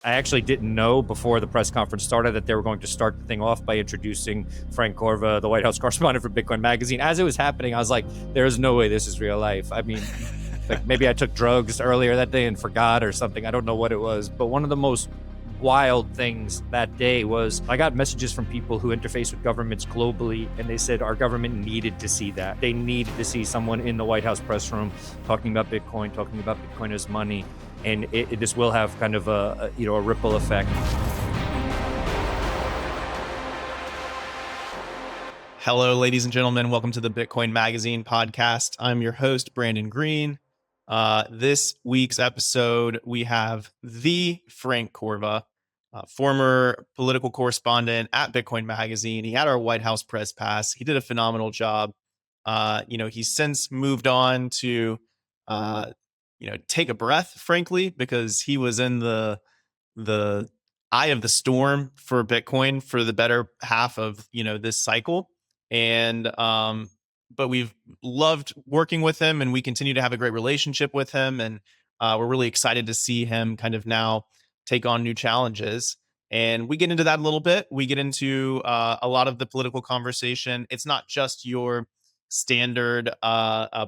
I actually didn't know before the press conference started that they were going to start the thing off by introducing Frank Corva, the White House correspondent for Bitcoin Magazine. As it was happening, I was like, there's no way this is real life. I mean, like maybe I took drugs earlier that day and forgot or something. I don't know what it was. But one of the most wild things that day was I got messages from people who interface with governments globally, and they said our government needed to see that. They needed to see someone in the White House press room talking about Bitcoin as money. And this will have kind of a ripple effect. Hello, ladies and gentlemen. Welcome to the Bitcoin Magazine podcast. I'm your host, Brandon Green. This week's episode, we have the Frank Corva, former political correspondent at Bitcoin Magazine. He had our White House press pass. He did a phenomenal job. He's since moved on to take a breath, frankly, because he was in the eye of the storm for Bitcoin for the better half of this cycle. And but we've loved working with him, and we continue to have a great relationship with him, and we're really excited to see him kind of now take on new challenges. And we get into that a little bit. We get into a lot of the political conversation. It's not just your standard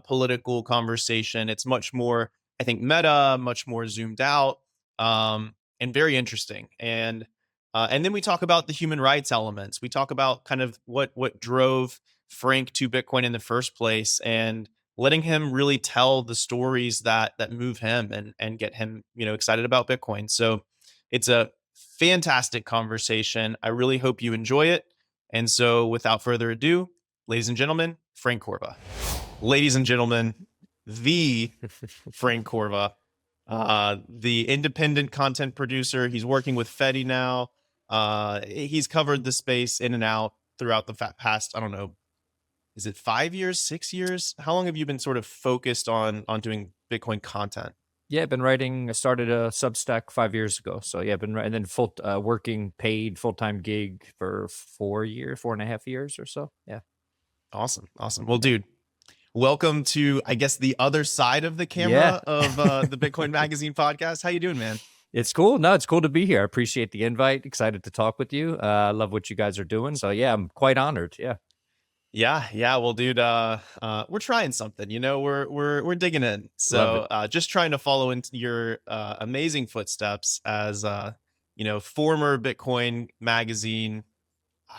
political conversation. It's much more, I think, meta, much more zoomed out, and very interesting. And then we talk about the human rights elements. We talk about kind of what drove Frank to Bitcoin in the first place, and letting him really tell the stories that move him and get him excited about Bitcoin. So it's a fantastic conversation. I really hope you enjoy it. And so without further ado, ladies and gentlemen, Frank Corva. Ladies and gentlemen, the Frank Corva, the independent content producer. He's working with Fetty now. He's covered the space in and out throughout the past, I don't know, is it 5 years, 6 years? How long have you been sort of focused on doing Bitcoin content? Yeah, I've been writing. I started a Substack 5 years ago. So yeah, I've been writing, and then working paid full-time gig for 4.5 years or so. Yeah. Awesome. Well, dude, welcome to, I guess, the other side of the camera of the Bitcoin Magazine podcast. How you doing, man? It's cool. No, it's cool to be here. I appreciate the invite. Excited to talk with you. I love what you guys are doing. So yeah, I'm quite honored. Yeah. Yeah. Well, dude, we're trying something. We're digging in. So just trying to follow into your amazing footsteps as former Bitcoin Magazine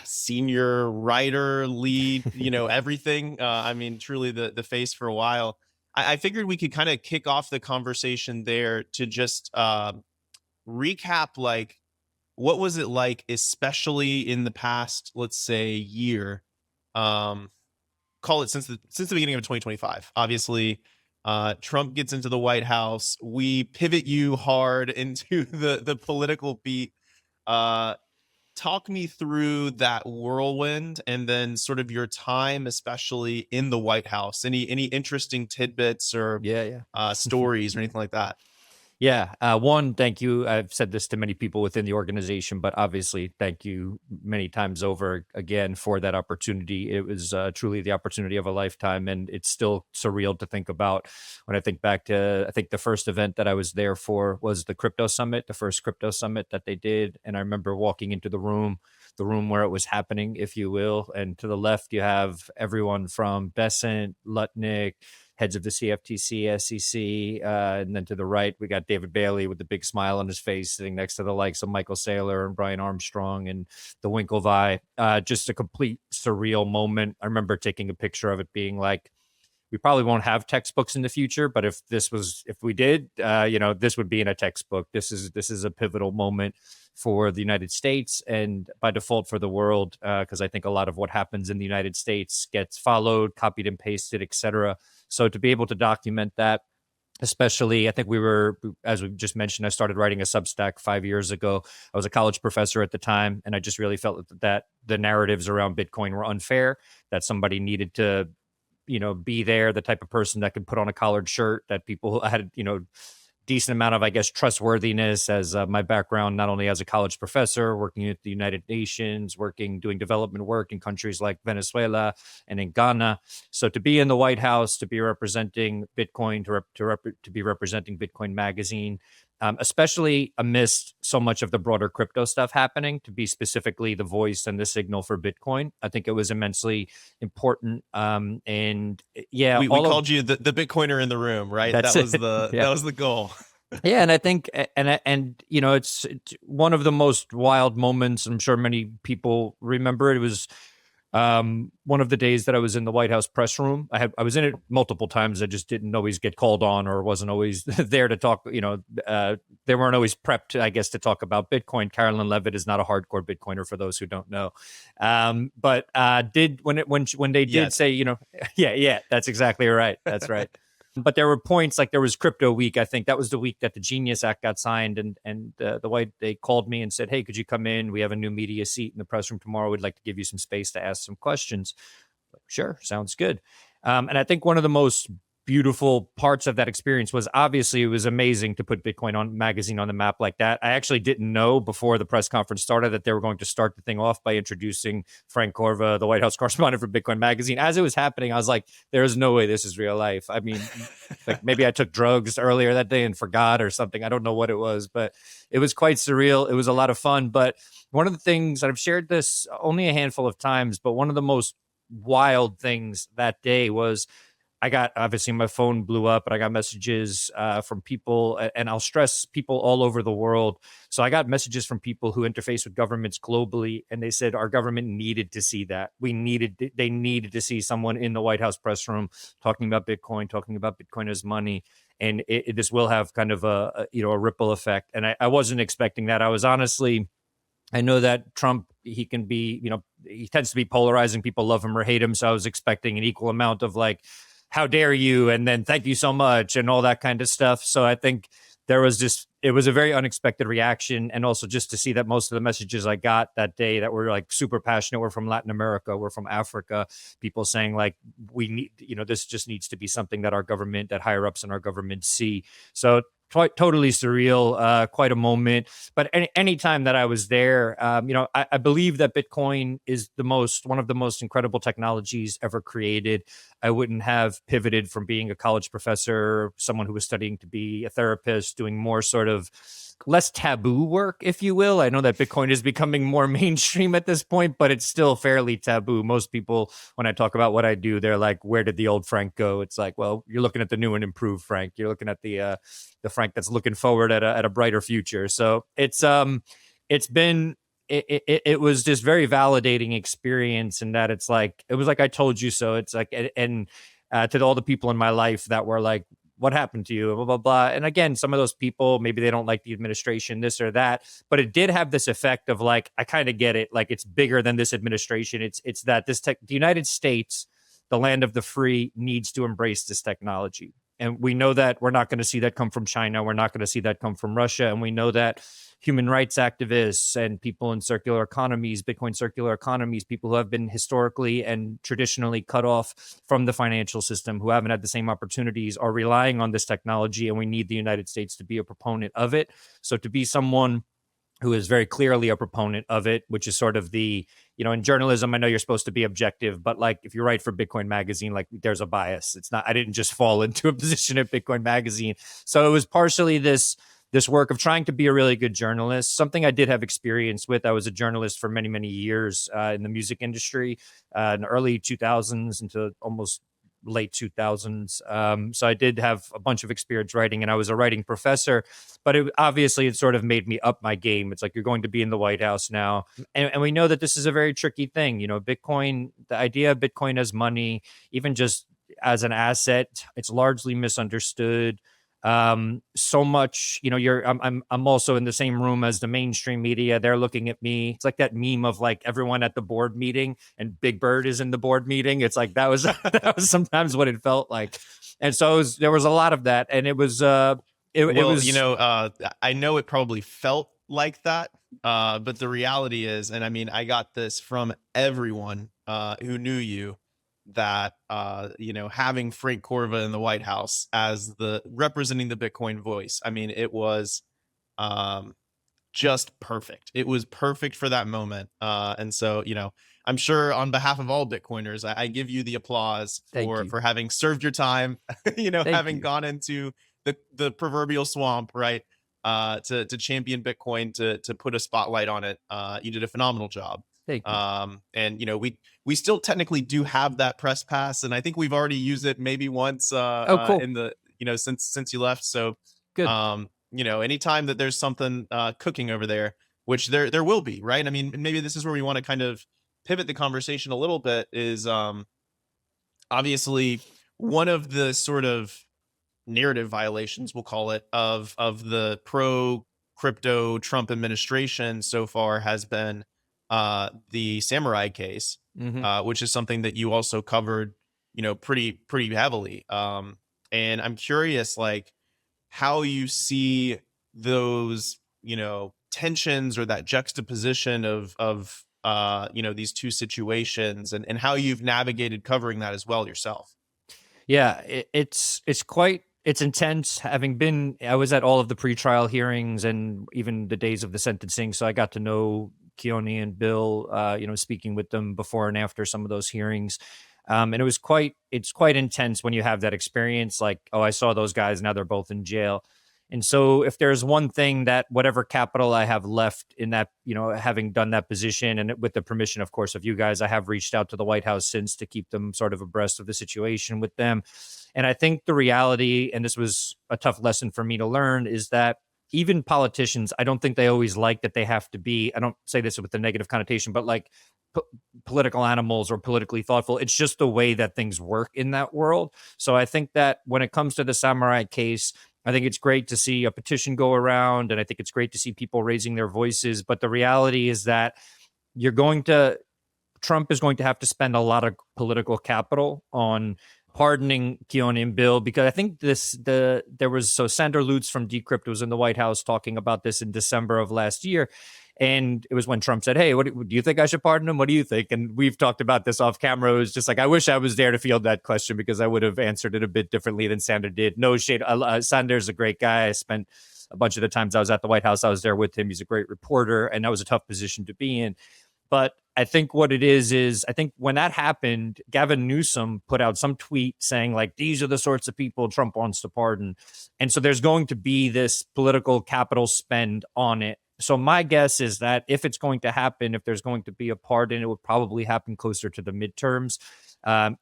senior writer, lead, everything. I mean, truly the face for a while. I figured we could kind of kick off the conversation there to just recap, like, what was it like, especially in the past, let's say, year, call it since the beginning of 2025. Obviously, Trump gets into the White House. We pivot you hard into the political beat. Talk me through that whirlwind, and then sort of your time, especially in the White House. Any interesting tidbits or stories or anything like that? Yeah. One, thank you. I've said this to many people within the organization, but obviously, thank you many times over again for that opportunity. It was truly the opportunity of a lifetime, and it's still surreal to think about when I think back to, I think the first event that I was there for was the crypto summit, the first crypto summit that they did. And I remember walking into the room where it was happening, if you will. And to the left, you have everyone from Besant, Lutnick, heads of the CFTC, SEC, and then to the right, we got David Bailey with the big smile on his face sitting next to the likes of Michael Saylor and Brian Armstrong and the Winklevi. Just a complete surreal moment. I remember taking a picture of it being like, we probably won't have textbooks in the future, but if we did, this would be in a textbook. This is a pivotal moment for the United States and by default for the world, because I think a lot of what happens in the United States gets followed, copied and pasted, etc. So to be able to document that, especially, I think we were, as we just mentioned, I started writing a Substack 5 years ago. I was a college professor at the time, and I just really felt that the narratives around Bitcoin were unfair, that somebody needed to be there, the type of person that could put on a collared shirt, that people had, decent amount of, I guess, trustworthiness, as my background, not only as a college professor, working at the United Nations, doing development work in countries like Venezuela and in Ghana. So to be in the White House, to be representing Bitcoin, to be representing Bitcoin Magazine, especially amidst so much of the broader crypto stuff happening, to be specifically the voice and the signal for Bitcoin. I think it was immensely important. And yeah, We all of called you the Bitcoiner in the room, right? that's That was it. the Yeah. that was the goal. Yeah, and I think, and you know, it's one of the most wild moments. I'm sure many people remember it. It was one of the days that I was in the White House press room. I was in it multiple times. I just didn't always get called on, or wasn't always there to talk. You know, they weren't always prepped, I guess, to talk about Bitcoin. Carolyn Levitt is not a hardcore Bitcoiner, for those who don't know. But did when they did Yet. say, you know, yeah, that's exactly right. That's right. But there were points, like there was Crypto Week. I think that was the week that the Genius Act got signed, and they called me and said, "Hey, could you come in? We have a new media seat in the press room tomorrow. We'd like to give you some space to ask some questions." Sure, sounds good. And I think one of the most beautiful parts of that experience was, obviously, it was amazing to put Bitcoin on Magazine on the map like that. I actually didn't know before the press conference started that they were going to start the thing off by introducing Frank Corva, the White House correspondent for Bitcoin Magazine. As it was happening, I was like, there's no way this is real life. I mean, like maybe I took drugs earlier that day and forgot or something. I don't know what it was, but it was quite surreal. It was a lot of fun. But one of the things that I've shared this only a handful of times, but one of the most wild things that day was, I got, obviously my phone blew up, but I got messages from people, and I'll stress, people all over the world. So I got messages from people who interface with governments globally, and they said our government needed to see that. They needed to see someone in the White House press room talking about Bitcoin as money. And this will have kind of a ripple effect. And I wasn't expecting that. I was honestly, I know that Trump, he can be, he tends to be polarizing. People love him or hate him. So I was expecting an equal amount of like, how dare you? And then thank you so much and all that kind of stuff. So I think it was a very unexpected reaction. And also just to see that most of the messages I got that day that were like super passionate were from Latin America, were from Africa, people saying like, we need, this just needs to be something that our government, that higher ups in our government see. So totally surreal, quite a moment. But any time that I was there, I believe that Bitcoin is one of the most incredible technologies ever created. I wouldn't have pivoted from being a college professor, someone who was studying to be a therapist, doing more sort of less taboo work, if you will. I know that Bitcoin is becoming more mainstream at this point, but it's still fairly taboo. Most people, when I talk about what I do, they're like, where did the old Frank go? It's like, well, you're looking at the new and improved Frank. You're looking at the Frank that's looking forward at a brighter future. So it was just very validating experience, in that it was like I told you so. It's like, and to all the people in my life that were like, what happened to you, blah blah blah. And again, some of those people, maybe they don't like the administration, this or that, but it did have this effect of like, I kind of get it, like it's bigger than this administration. It's that the United States, the land of the free, needs to embrace this technology. And we know that we're not going to see that come from China. We're not going to see that come from Russia. And we know that human rights activists and people in circular economies, Bitcoin circular economies, people who have been historically and traditionally cut off from the financial system, who haven't had the same opportunities, are relying on this technology. And we need the United States to be a proponent of it. So to be someone who is very clearly a proponent of it, which is sort of the, in journalism, I know you're supposed to be objective, but like if you write for Bitcoin Magazine, like there's a bias. It's not, I didn't just fall into a position at Bitcoin Magazine. So it was partially this work of trying to be a really good journalist, something I did have experience with. I was a journalist for many, many years in the music industry in the early 2000s into almost late 2000s. So I did have a bunch of experience writing, and I was a writing professor, but it sort of made me up my game. It's like, you're going to be in the White House now. And we know that this is a very tricky thing. Bitcoin, the idea of Bitcoin as money, even just as an asset, it's largely misunderstood. So much, I'm also in the same room as the mainstream media. They're looking at me. It's like that meme of like everyone at the board meeting and Big Bird is in the board meeting. It's like that was that was sometimes what it felt like. And so there was a lot of that, and it was I know it probably felt like that, but the reality is, and I mean, I got this from everyone who knew you, that having Frank Corva in the White House as the representing the Bitcoin voice, I mean, it was just perfect. It was perfect for that moment. And so, I'm sure on behalf of all Bitcoiners, I give you the applause for having served your time, having gone into the proverbial swamp, right? to champion Bitcoin, to put a spotlight on it. You did a phenomenal job. Thank you. And we still technically do have that press pass, and I think we've already used it maybe once Oh, cool. in the since you left. So Good. anytime that there's something cooking over there, which there will be, right? I mean, maybe this is where we want to kind of pivot the conversation a little bit. Is obviously one of the sort of narrative violations, we'll call it, of the pro crypto Trump administration so far has been the Samourai case, which is something that you also covered, pretty heavily. And I'm curious, like, how you see those, tensions or that juxtaposition of these two situations, and how you've navigated covering that as well yourself. Yeah, it's intense. I was at all of the pretrial hearings and even the days of the sentencing, so I got to know Keone and Bill, speaking with them before and after some of those hearings. And it's quite intense when you have that experience. Like, oh, I saw those guys, now they're both in jail. And so if there's one thing that whatever capital I have left in that, having done that position, and with the permission, of course, of you guys, I have reached out to the White House since to keep them sort of abreast of the situation with them. And I think the reality, and this was a tough lesson for me to learn, is that even politicians, I don't think they always like that they have to be, I don't say this with a negative connotation, but like political animals or politically thoughtful. It's just the way that things work in that world. So I think that when it comes to the Samourai case, I think it's great to see a petition go around, and I think it's great to see people raising their voices. But the reality is that Trump is going to have to spend a lot of political capital on pardoning Keone and Bill, because I think Sander Lutz from Decrypt was in the White House talking about this in December of last year. And it was when Trump said, hey, what do you think I should pardon him? What do you think? And we've talked about this off camera. It was just like, I wish I was there to field that question, because I would have answered it a bit differently than Sander did. No shade. Sander's a great guy. I spent a bunch of the times I was at the White House, I was there with him. He's a great reporter, and that was a tough position to be in. But I think what it is I think when that happened, Gavin Newsom put out some tweet saying, like, these are the sorts of people Trump wants to pardon. And so there's going to be this political capital spend on it. So my guess is that if it's going to happen, if there's going to be a pardon, it would probably happen closer to the midterms,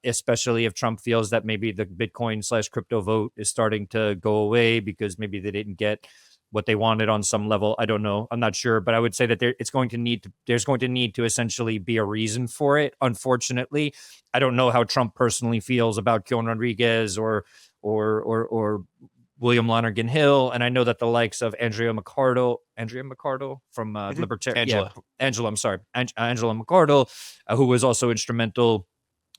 especially if Trump feels that maybe the Bitcoin/crypto vote is starting to go away because maybe they didn't get what they wanted on some level. I don't know. I'm not sure, but I would say that there's going to need to essentially be a reason for it. Unfortunately, I don't know how Trump personally feels about Keone Rodriguez or William Lonergan Hill, and I know that the likes of Andrea McArdle from Libertarian, Angela McArdle, who was also instrumental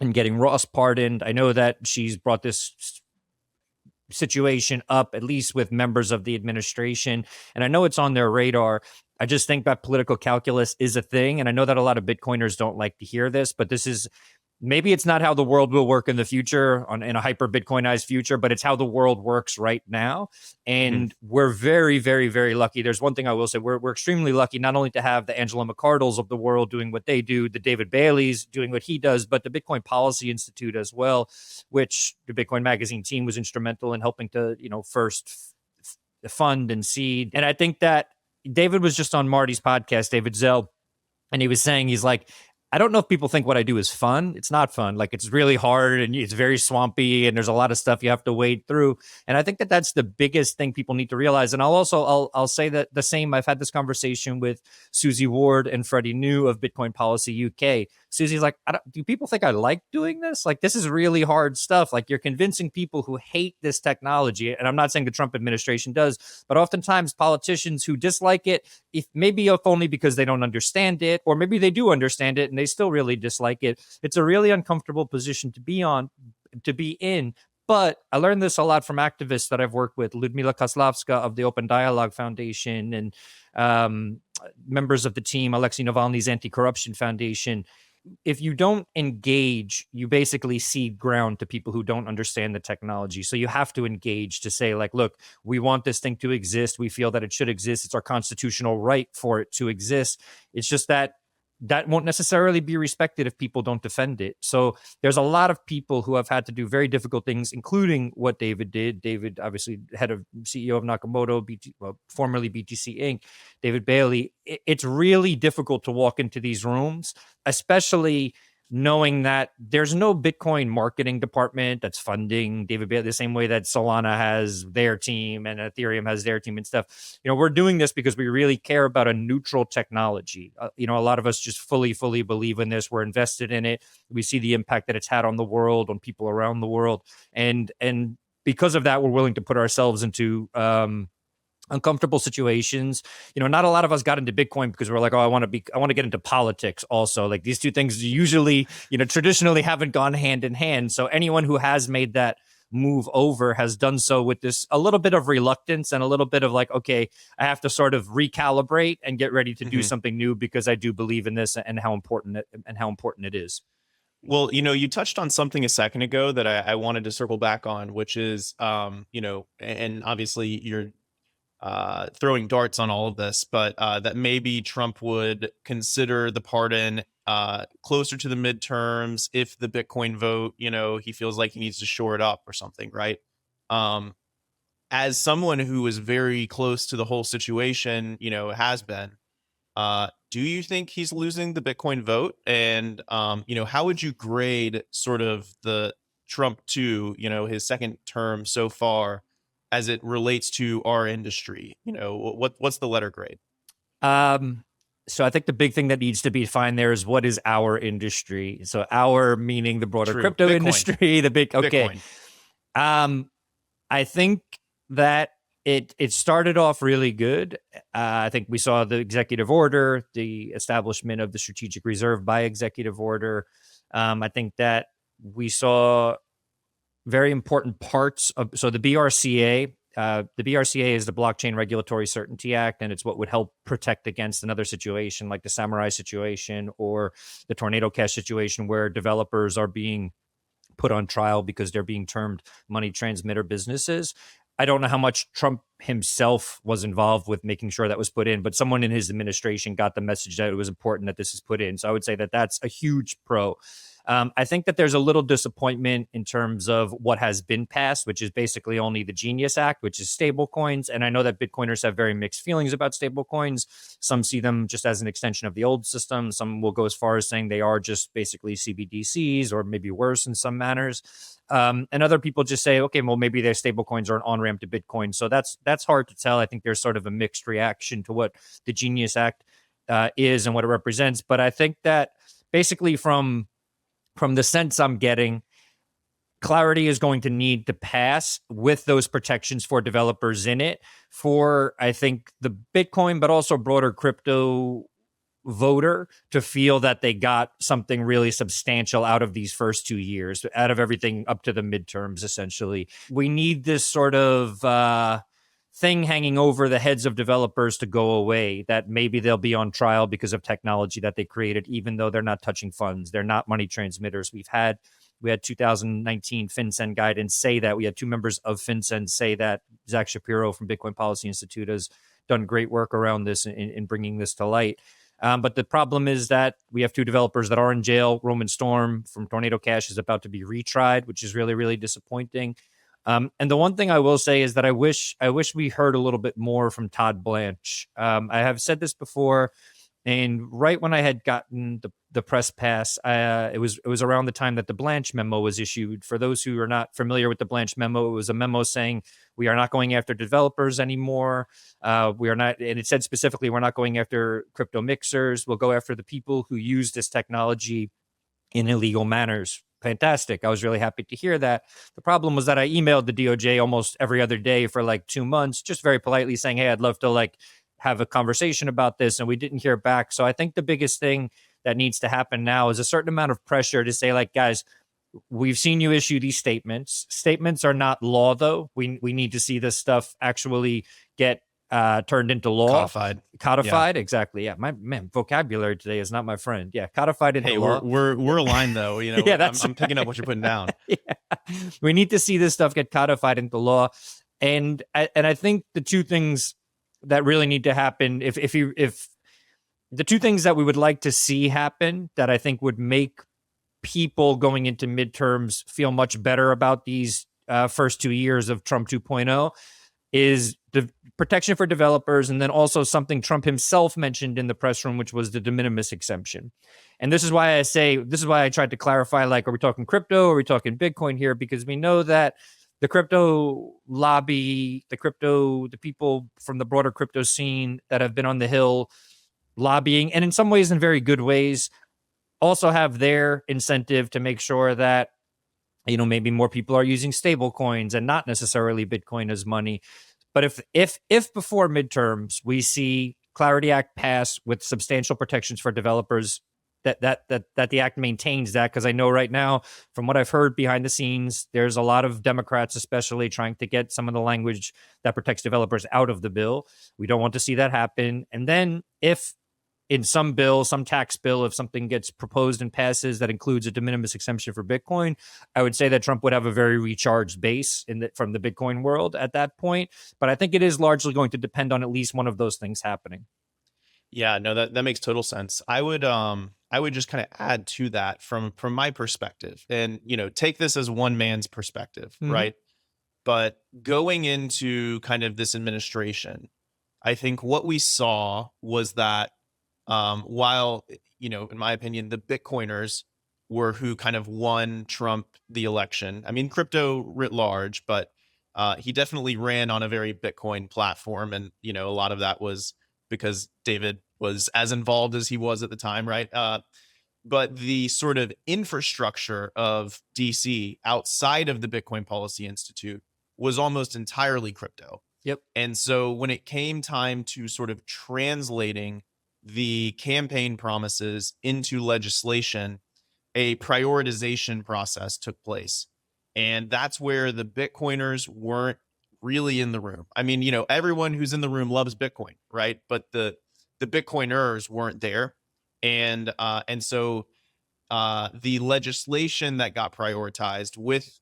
in getting Ross pardoned. I know that she's brought this situation up, at least with members of the administration, and I know it's on their radar. I just think that political calculus is a thing, and I know that a lot of Bitcoiners don't like to hear this, but this is, maybe it's not how the world will work in the future, in a hyper Bitcoinized future, but it's how the world works right now. And we're very, very, very lucky. There's one thing I will say. We're extremely lucky not only to have the Angela McArdles of the world doing what they do, the David Baileys doing what he does, but the Bitcoin Policy Institute as well, which the Bitcoin Magazine team was instrumental in helping to, first fund and seed. And I think that David was just on Marty's podcast, David Zell, and he was saying, he's like, I don't know if people think what I do is fun. It's not fun. Like, it's really hard and it's very swampy and there's a lot of stuff you have to wade through. And I think that that's the biggest thing people need to realize. And I'll say that the same. I've had this conversation with Susie Ward and Freddie New of Bitcoin Policy UK. Susie's like, do people think I like doing this? Like, this is really hard stuff. Like, you're convincing people who hate this technology. And I'm not saying the Trump administration does, but oftentimes politicians who dislike it, if only because they don't understand it, or maybe they do understand it and they still really dislike it. It's a really uncomfortable position to be in. But I learned this a lot from activists that I've worked with, Ludmila Kozlovska of the Open Dialogue Foundation, and members of the team, Alexei Navalny's Anti-Corruption Foundation. If you don't engage, you basically cede ground to people who don't understand the technology. So you have to engage to say, like, look, we want this thing to exist. We feel that it should exist. It's our constitutional right for it to exist. It's just that that won't necessarily be respected if people don't defend it. So there's a lot of people who have had to do very difficult things, including what David did. David, obviously, head of CEO of Nakamoto, formerly BTC Inc., David Bailey. It's really difficult to walk into these rooms, especially knowing that there's no Bitcoin marketing department that's funding David Bailey the same way that Solana has their team and Ethereum has their team and stuff. We're doing this because we really care about a neutral technology. A lot of us just fully believe in this. We're invested in it. We see the impact that it's had on the world, on people around the world. And because of that, we're willing to put ourselves into uncomfortable situations. Not a lot of us got into Bitcoin because we're like, oh, I want to get into politics also. Like, these two things usually, traditionally haven't gone hand in hand. So anyone who has made that move over has done so with this a little bit of reluctance and a little bit of like, okay, I have to sort of recalibrate and get ready to do something new because I do believe in this and how important it is. Well, you touched on something a second ago that I wanted to circle back on, which is, and obviously you're throwing darts on all of this, but that maybe Trump would consider the pardon closer to the midterms if the Bitcoin vote, he feels like he needs to shore it up or something, right? As someone who is very close to the whole situation, has been, do you think he's losing the Bitcoin vote? And, how would you grade sort of the Trump 2, his second term so far, as it relates to our industry? What's the letter grade? So I think the big thing that needs to be defined there is, what is our industry? So our meaning the broader crypto Bitcoin. Industry, the big, okay. Bitcoin. I think that it started off really good. I think we saw the executive order, the establishment of the strategic reserve by executive order. I think that we saw very important parts of, so the BRCA. The BRCA is the Blockchain Regulatory Certainty Act, and it's what would help protect against another situation like the Samourai situation or the Tornado Cash situation, where developers are being put on trial because they're being termed money transmitter businesses. I don't know how much Trump himself was involved with making sure that was put in, but someone in his administration got the message that it was important that this is put in. So I would say that that's a huge pro. I think that there's a little disappointment in terms of what has been passed, which is basically only the Genius Act, which is stable coins. And I know that Bitcoiners have very mixed feelings about stable coins. Some see them just as an extension of the old system. Some will go as far as saying they are just basically CBDCs, or maybe worse in some manners. And other people just say, okay, well, maybe their stable coins are an on-ramp to Bitcoin. So that's hard to tell. I think there's sort of a mixed reaction to what the Genius Act is and what it represents. But I think that basically from the sense I'm getting, clarity is going to need to pass with those protections for developers in it for, I think, the Bitcoin, but also broader crypto voter to feel that they got something really substantial out of these first 2 years, out of everything up to the midterms, essentially. We need this sort of thing hanging over the heads of developers to go away, that maybe they'll be on trial because of technology that they created, even though they're not touching funds. They're not money transmitters. We had 2019 FinCEN guidance say that. We had 2 members of FinCEN say that. Zach Shapiro from Bitcoin Policy Institute has done great work around this in bringing this to light. But the problem is that we have 2 developers that are in jail. Roman Storm from Tornado Cash is about to be retried, which is really, really disappointing. And the one thing I will say is that I wish we heard a little bit more from Todd Blanche. I have said this before, and right when I had gotten the press pass, it was around the time that the Blanche memo was issued. For those who are not familiar with the Blanche memo, it was a memo saying we are not going after developers anymore. We are not, and it said specifically, we're not going after crypto mixers. We'll go after the people who use this technology in illegal manners. Fantastic. I was really happy to hear that. The problem was that I emailed the DOJ almost every other day for like 2 months, just very politely saying, hey, I'd love to have a conversation about this. And we didn't hear back. So I think the biggest thing that needs to happen now is a certain amount of pressure to say, like, guys, we've seen you issue these statements. Statements are not law, though. We need to see this stuff actually get turned into law. Codified. Yeah. Exactly. Yeah. My vocabulary today is not my friend. Yeah. Codified into law. We're aligned though. Yeah, I'm picking up what you're putting down. Yeah. We need to see this stuff get codified into law. And I think the 2 things that really need to happen, if the two things that we would like to see happen that I think would make people going into midterms feel much better about these first 2 years of Trump 2.0 is the protection for developers, and then also something Trump himself mentioned in the press room, which was the de minimis exemption. And this is why I tried to clarify, like, are we talking crypto? Are we talking Bitcoin here? Because we know that the crypto lobby, the people from the broader crypto scene that have been on the Hill lobbying, and in some ways in very good ways, also have their incentive to make sure that maybe more people are using stable coins and not necessarily Bitcoin as money. But if before midterms we see Clarity Act pass with substantial protections for developers, that the act maintains that, because I know right now, from what I've heard behind the scenes, there's a lot of Democrats especially trying to get some of the language that protects developers out of the bill. We don't want to see that happen. And then if in some bill, some tax bill, if something gets proposed and passes that includes a de minimis exemption for Bitcoin, I would say that Trump would have a very recharged base from the Bitcoin world at that point. But I think it is largely going to depend on at least one of those things happening. Yeah, no, that makes total sense. I would just kind of add to that from my perspective, and take this as one man's perspective, right? But going into kind of this administration, I think what we saw was that while, in my opinion, the Bitcoiners were who kind of won Trump the election. I mean, crypto writ large, but he definitely ran on a very Bitcoin platform. And, a lot of that was because David was as involved as he was at the time, right? But the sort of infrastructure of DC outside of the Bitcoin Policy Institute was almost entirely crypto. Yep. And so when it came time to sort of translating the campaign promises into legislation, a prioritization process took place. And that's where the Bitcoiners weren't really in the room. I mean, everyone who's in the room loves Bitcoin, right? But the Bitcoiners weren't there. And so the legislation that got prioritized with,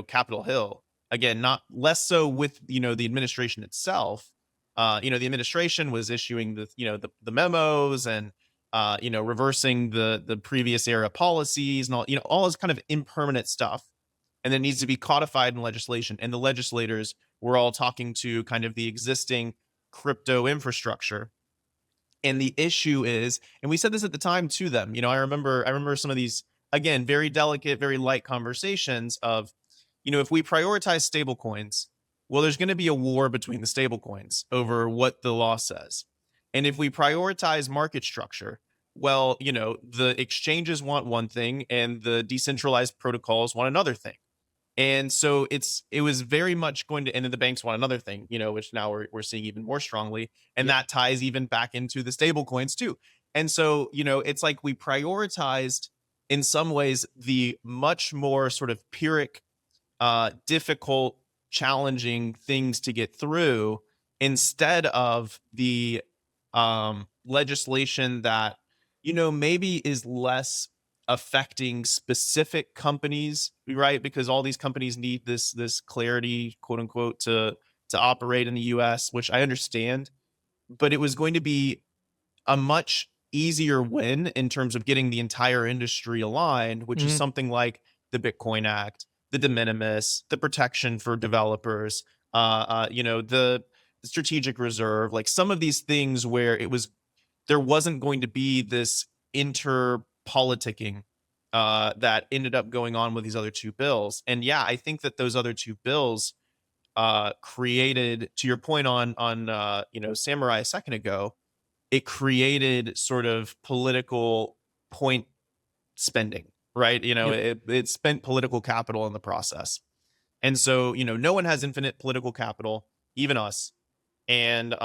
Capitol Hill, again, not less so with, the administration itself. The administration was issuing the memos and, reversing the previous era policies and all this kind of impermanent stuff. And then needs to be codified in legislation. And the legislators were all talking to kind of the existing crypto infrastructure. And the issue is, and we said this at the time to them, I remember some of these, again, very delicate, very light conversations of, if we prioritize stable coins, well, there's going to be a war between the stable coins over what the law says. And if we prioritize market structure, well, the exchanges want one thing and the decentralized protocols want another thing. And so it was very much going to, and then the banks want another thing, which now we're seeing even more strongly. And that ties even back into the stable coins too. And so, it's like we prioritized in some ways the much more sort of Pyrrhic, difficult, challenging things to get through instead of the legislation that, maybe is less affecting specific companies, right? Because all these companies need this clarity, quote unquote, to operate in the US, which I understand, but it was going to be a much easier win in terms of getting the entire industry aligned, which is something like the Bitcoin Act, the de minimis, the protection for developers, the strategic reserve, like some of these things where there wasn't going to be this politicking that ended up going on with these other two bills. And yeah, I think that those other two bills created, to your point on Samourai a second ago, it created sort of political point spending, right? It spent political capital in the process. And so, no one has infinite political capital, even us. And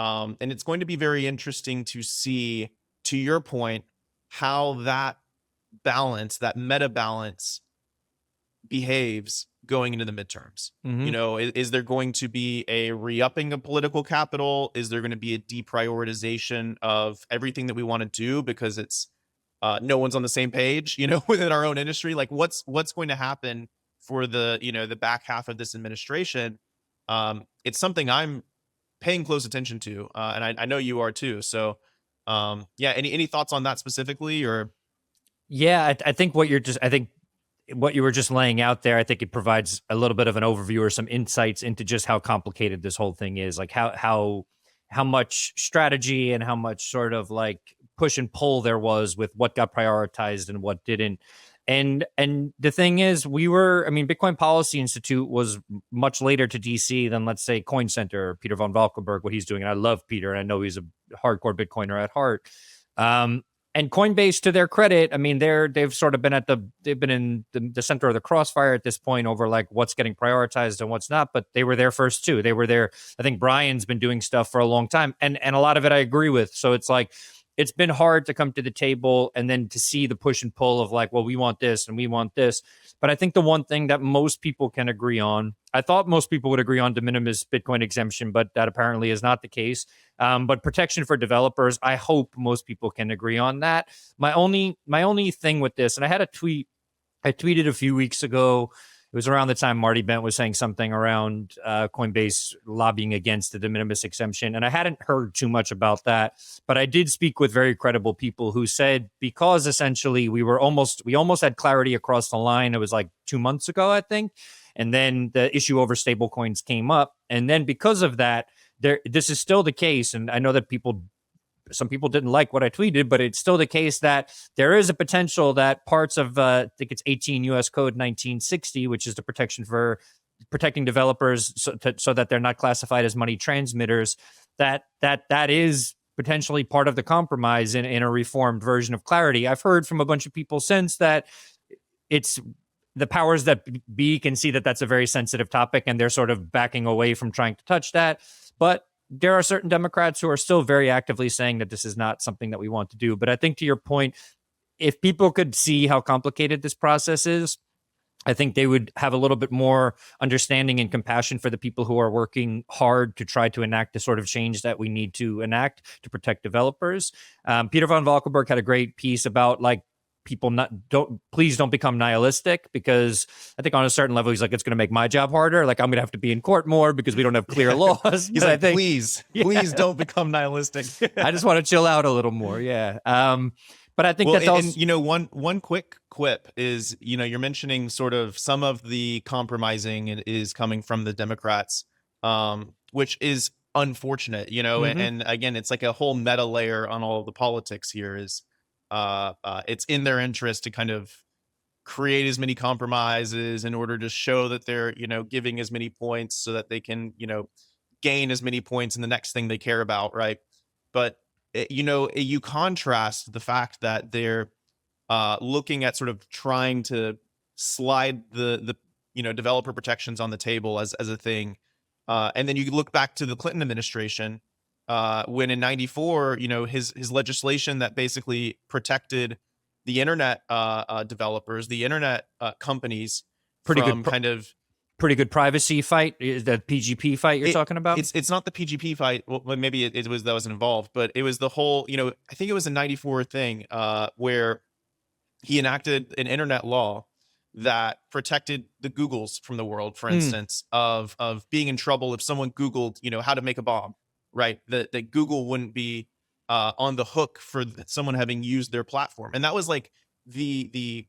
it's going to be very interesting to see, to your point, how that balance, that meta balance behaves going into the midterms. Is there going to be a re-upping of political capital? Is there going to be a deprioritization of everything that we want to do because it's no one's on the same page, within our own industry? Like what's going to happen for the back half of this administration? It's something I'm paying close attention to, and I know you are too. So Yeah, any thoughts on that specifically, or? Yeah, I think what you were just laying out there, I think it provides a little bit of an overview or some insights into just how complicated this whole thing is. Like how much strategy and how much sort of like push and pull there was with what got prioritized and what didn't. And the thing is, Bitcoin Policy Institute was much later to DC than, let's say, Coin Center or Peter von Valkenburg, what he's doing. And I love Peter, and I know he's a hardcore Bitcoiner at heart. Um, and Coinbase, to their credit, they've sort of they've been in the center of the crossfire at this point over like what's getting prioritized and what's not. But they were there first too. They were there. I think Brian's been doing stuff for a long time, and a lot of it I agree with. So it's like it's been hard to come to the table and then to see the push and pull of like, well, we want this and we want this. But I think the one thing that most people can agree on, I thought most people would agree on de minimis Bitcoin exemption, but that apparently is not the case. But protection for developers, I hope most people can agree on that. My only thing with this, and I had a tweet, I tweeted a few weeks ago. It was around the time Marty Bent was saying something around Coinbase lobbying against the de minimis exemption. And I hadn't heard too much about that, but I did speak with very credible people who said, because essentially we almost had clarity across the line. It was like 2 months ago, I think. And then the issue over stablecoins came up. And then because of that, this is still the case. And I know that some people didn't like what I tweeted, but it's still the case that there is a potential that parts of, I think it's 18 U.S. Code 1960, which is the protection for protecting developers so that they're not classified as money transmitters, that is potentially part of the compromise in a reformed version of Clarity. I've heard from a bunch of people since that it's the powers that be can see that that's a very sensitive topic, and they're sort of backing away from trying to touch that. But there are certain Democrats who are still very actively saying that this is not something that we want to do. But I think, to your point, if people could see how complicated this process is, I think they would have a little bit more understanding and compassion for the people who are working hard to try to enact the sort of change that we need to enact to protect developers. Peter von Valkenburg had a great piece about like, people please don't become nihilistic, because I think on a certain level he's like, it's going to make my job harder. Like, I'm going to have to be in court more because we don't have clear laws. He's like, please don't become nihilistic. I just want to chill out a little more. Yeah. But I think that's also, one quick quip is, you're mentioning sort of some of the compromising is coming from the Democrats, which is unfortunate, Mm-hmm. and again, it's like a whole meta layer on all of the politics here is, it's in their interest to kind of create as many compromises in order to show that they're, giving as many points so that they can, gain as many points in the next thing they care about. Right. But, you contrast the fact that they're looking at sort of trying to slide the developer protections on the table as a thing. And then you look back to the Clinton administration, when in 94, his legislation that basically protected the internet developers, the internet companies, pretty good privacy fight. Is that PGP fight you're talking about? It's not the PGP fight. Well, maybe it was that wasn't involved, but it was the whole, I think it was a 94 thing where he enacted an internet law that protected the Googles from the world, for instance, of being in trouble if someone Googled, how to make a bomb. Right, that Google wouldn't be on the hook for someone having used their platform, and that was like the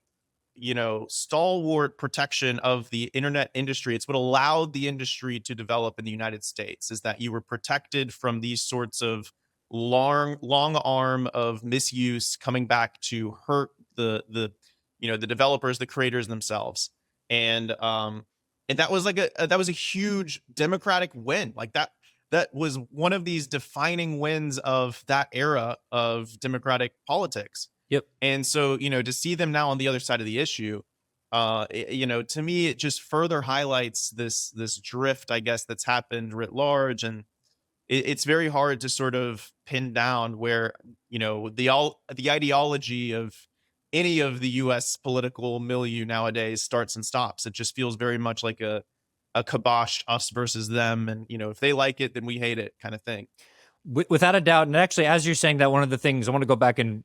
stalwart protection of the internet industry. It's what allowed the industry to develop in the United States, is that you were protected from these sorts of long arm of misuse coming back to hurt the developers, the creators themselves, and that was like that was a huge democratic win, like that. That was one of these defining wins of that era of democratic politics. Yep. And so, to see them now on the other side of the issue, to me, it just further highlights this drift, I guess, that's happened writ large. And it's very hard to sort of pin down where, the ideology of any of the U.S. political milieu nowadays starts and stops. It just feels very much like a kibosh, us versus them, and if they like it, then we hate it, kind of thing. Without a doubt. And actually, as you're saying that, one of the things I want to go back and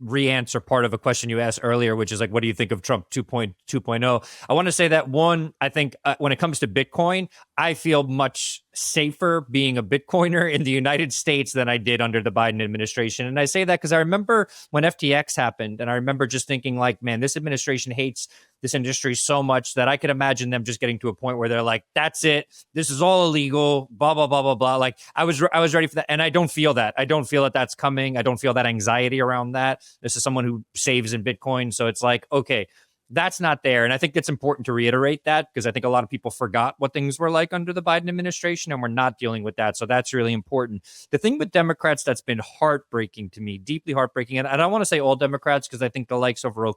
re-answer part of a question you asked earlier, which is like, what do you think of Trump 2.0? I want to say that, one, I think when it comes to Bitcoin, I feel much safer being a Bitcoiner in the United States than I did under the Biden administration. And I say that because I remember when FTX happened, and I remember just thinking like, man, this administration hates this industry so much that I could imagine them just getting to a point where they're like, that's it. This is all illegal, blah, blah, blah, blah, blah. Like I was ready for that. And I don't feel that. I don't feel that that's coming. I don't feel that anxiety around that. This is someone who saves in Bitcoin. So it's like, okay, that's not there. And I think it's important to reiterate that because I think a lot of people forgot what things were like under the Biden administration, and we're not dealing with that. So that's really important. The thing with Democrats that's been heartbreaking to me, deeply heartbreaking, and I don't want to say all Democrats because I think the likes of Ro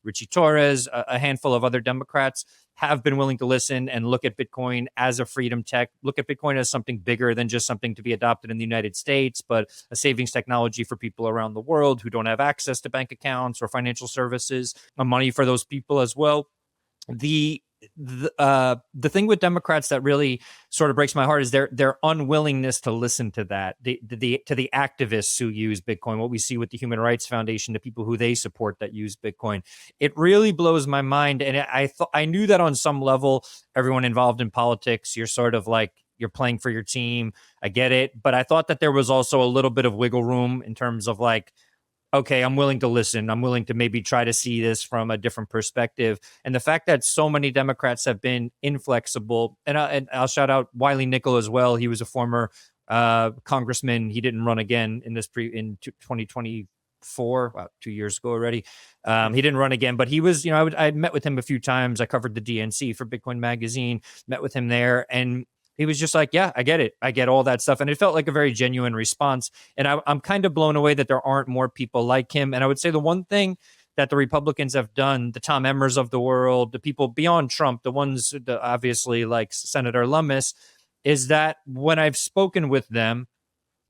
Richie Torres, a handful of other Democrats have been willing to listen and look at Bitcoin as a freedom tech, look at Bitcoin as something bigger than just something to be adopted in the United States, but a savings technology for people around the world who don't have access to bank accounts or financial services, money for those people as well. The thing with Democrats that really sort of breaks my heart is their unwillingness to listen to that, to the activists who use Bitcoin, what we see with the Human Rights Foundation, the people who they support that use Bitcoin. It really blows my mind. And I knew that on some level, everyone involved in politics, you're sort of like, you're playing for your team. I get it. But I thought that there was also a little bit of wiggle room in terms of like, okay, I'm willing to listen. I'm willing to maybe try to see this from a different perspective. And the fact that so many Democrats have been inflexible, and I'll shout out Wiley Nickel as well. He was a former congressman. He didn't run again in 2024, wow, 2 years ago already. He didn't run again, but he was, I met with him a few times. I covered the DNC for Bitcoin Magazine, met with him there, and he was just like, yeah, I get it. I get all that stuff. And it felt like a very genuine response. And I'm kind of blown away that there aren't more people like him. And I would say the one thing that the Republicans have done, the Tom Emmers of the world, the people beyond Trump, the ones obviously like Senator Lummis, is that when I've spoken with them,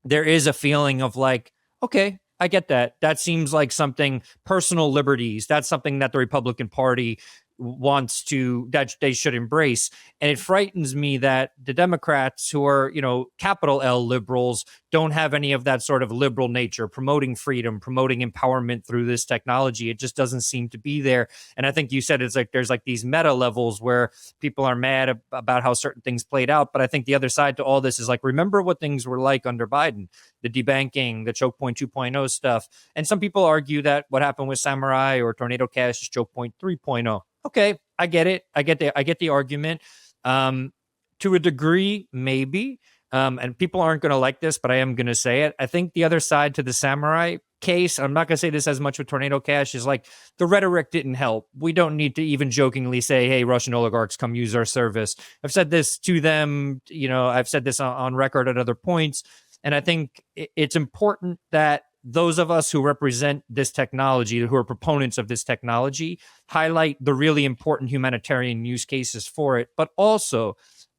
there is a feeling of like, okay, I get that. That seems like something, personal liberties. That's something that the Republican Party wants to, that they should embrace. And it frightens me that the Democrats, who are, capital L liberals, don't have any of that sort of liberal nature, promoting freedom, promoting empowerment through this technology. It just doesn't seem to be there. And I think you said it's like there's like these meta levels where people are mad about how certain things played out. But I think the other side to all this is like, remember what things were like under Biden, the debanking, the choke point 2.0 stuff. And some people argue that what happened with Samourai or Tornado Cash is choke point 3.0. Okay, I get it. I get the argument. To a degree, maybe. And people aren't going to like this, but I am going to say it. I think the other side to the Samourai case, I'm not going to say this as much with Tornado Cash, is like the rhetoric didn't help. We don't need to even jokingly say, hey, Russian oligarchs, come use our service. I've said this to them. I've said this on record at other points. And I think it's important that those of us who represent this technology, who are proponents of this technology, highlight the really important humanitarian use cases for it. But also,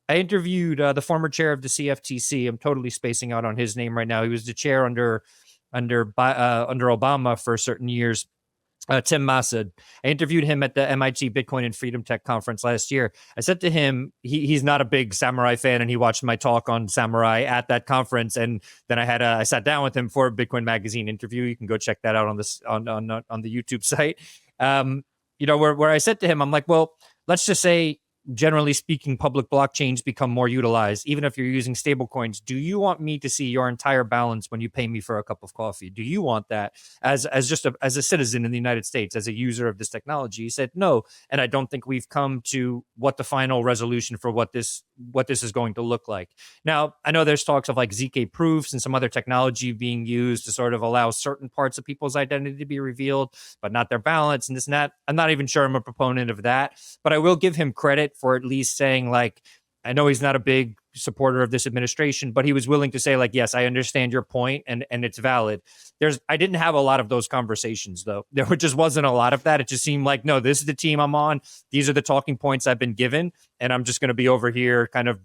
I interviewed the former chair of the CFTC. I'm totally spacing out on his name right now. He was the chair under Obama for certain years. Tim Massad. I interviewed him at the MIT Bitcoin and Freedom Tech conference last year. I said to him, he's not a big Samourai fan, and he watched my talk on Samourai at that conference. And then I sat down with him for a Bitcoin Magazine interview. You can go check that out on this on the YouTube site. Where I said to him, I'm like, well, let's just say, generally speaking, public blockchains become more utilized. Even if you're using stable coins, do you want me to see your entire balance when you pay me for a cup of coffee? Do you want that as a citizen in the United States, as a user of this technology? He said no, and I don't think we've come to what the final resolution for what this is going to look like. Now, I know there's talks of like ZK proofs and some other technology being used to sort of allow certain parts of people's identity to be revealed, but not their balance and this and that. I'm not even sure I'm a proponent of that, but I will give him credit for at least saying, like, I know he's not a big supporter of this administration, but he was willing to say, like, yes, I understand your point and it's valid. I didn't have a lot of those conversations, though. There just wasn't a lot of that. It just seemed like, no, this is the team I'm on. These are the talking points I've been given, and I'm just going to be over here kind of,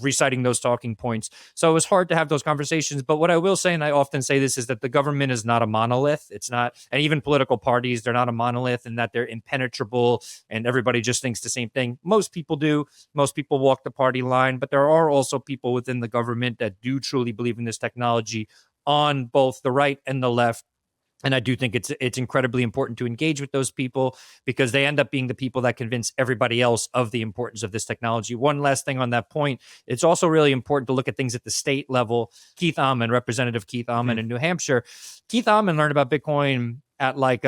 reciting those talking points. So it was hard to have those conversations. But what I will say, and I often say this, is that the government is not a monolith. It's not, and even political parties, they're not a monolith, and that they're impenetrable and everybody just thinks the same thing. Most people do. Most people walk the party line, but there are also people within the government that do truly believe in this technology on both the right and the left. And I do think it's incredibly important to engage with those people because they end up being the people that convince everybody else of the importance of this technology. One last thing on that point, it's also really important to look at things at the state level. Keith Amman, Representative Keith Amman in New Hampshire, Keith Amman learned about Bitcoin at like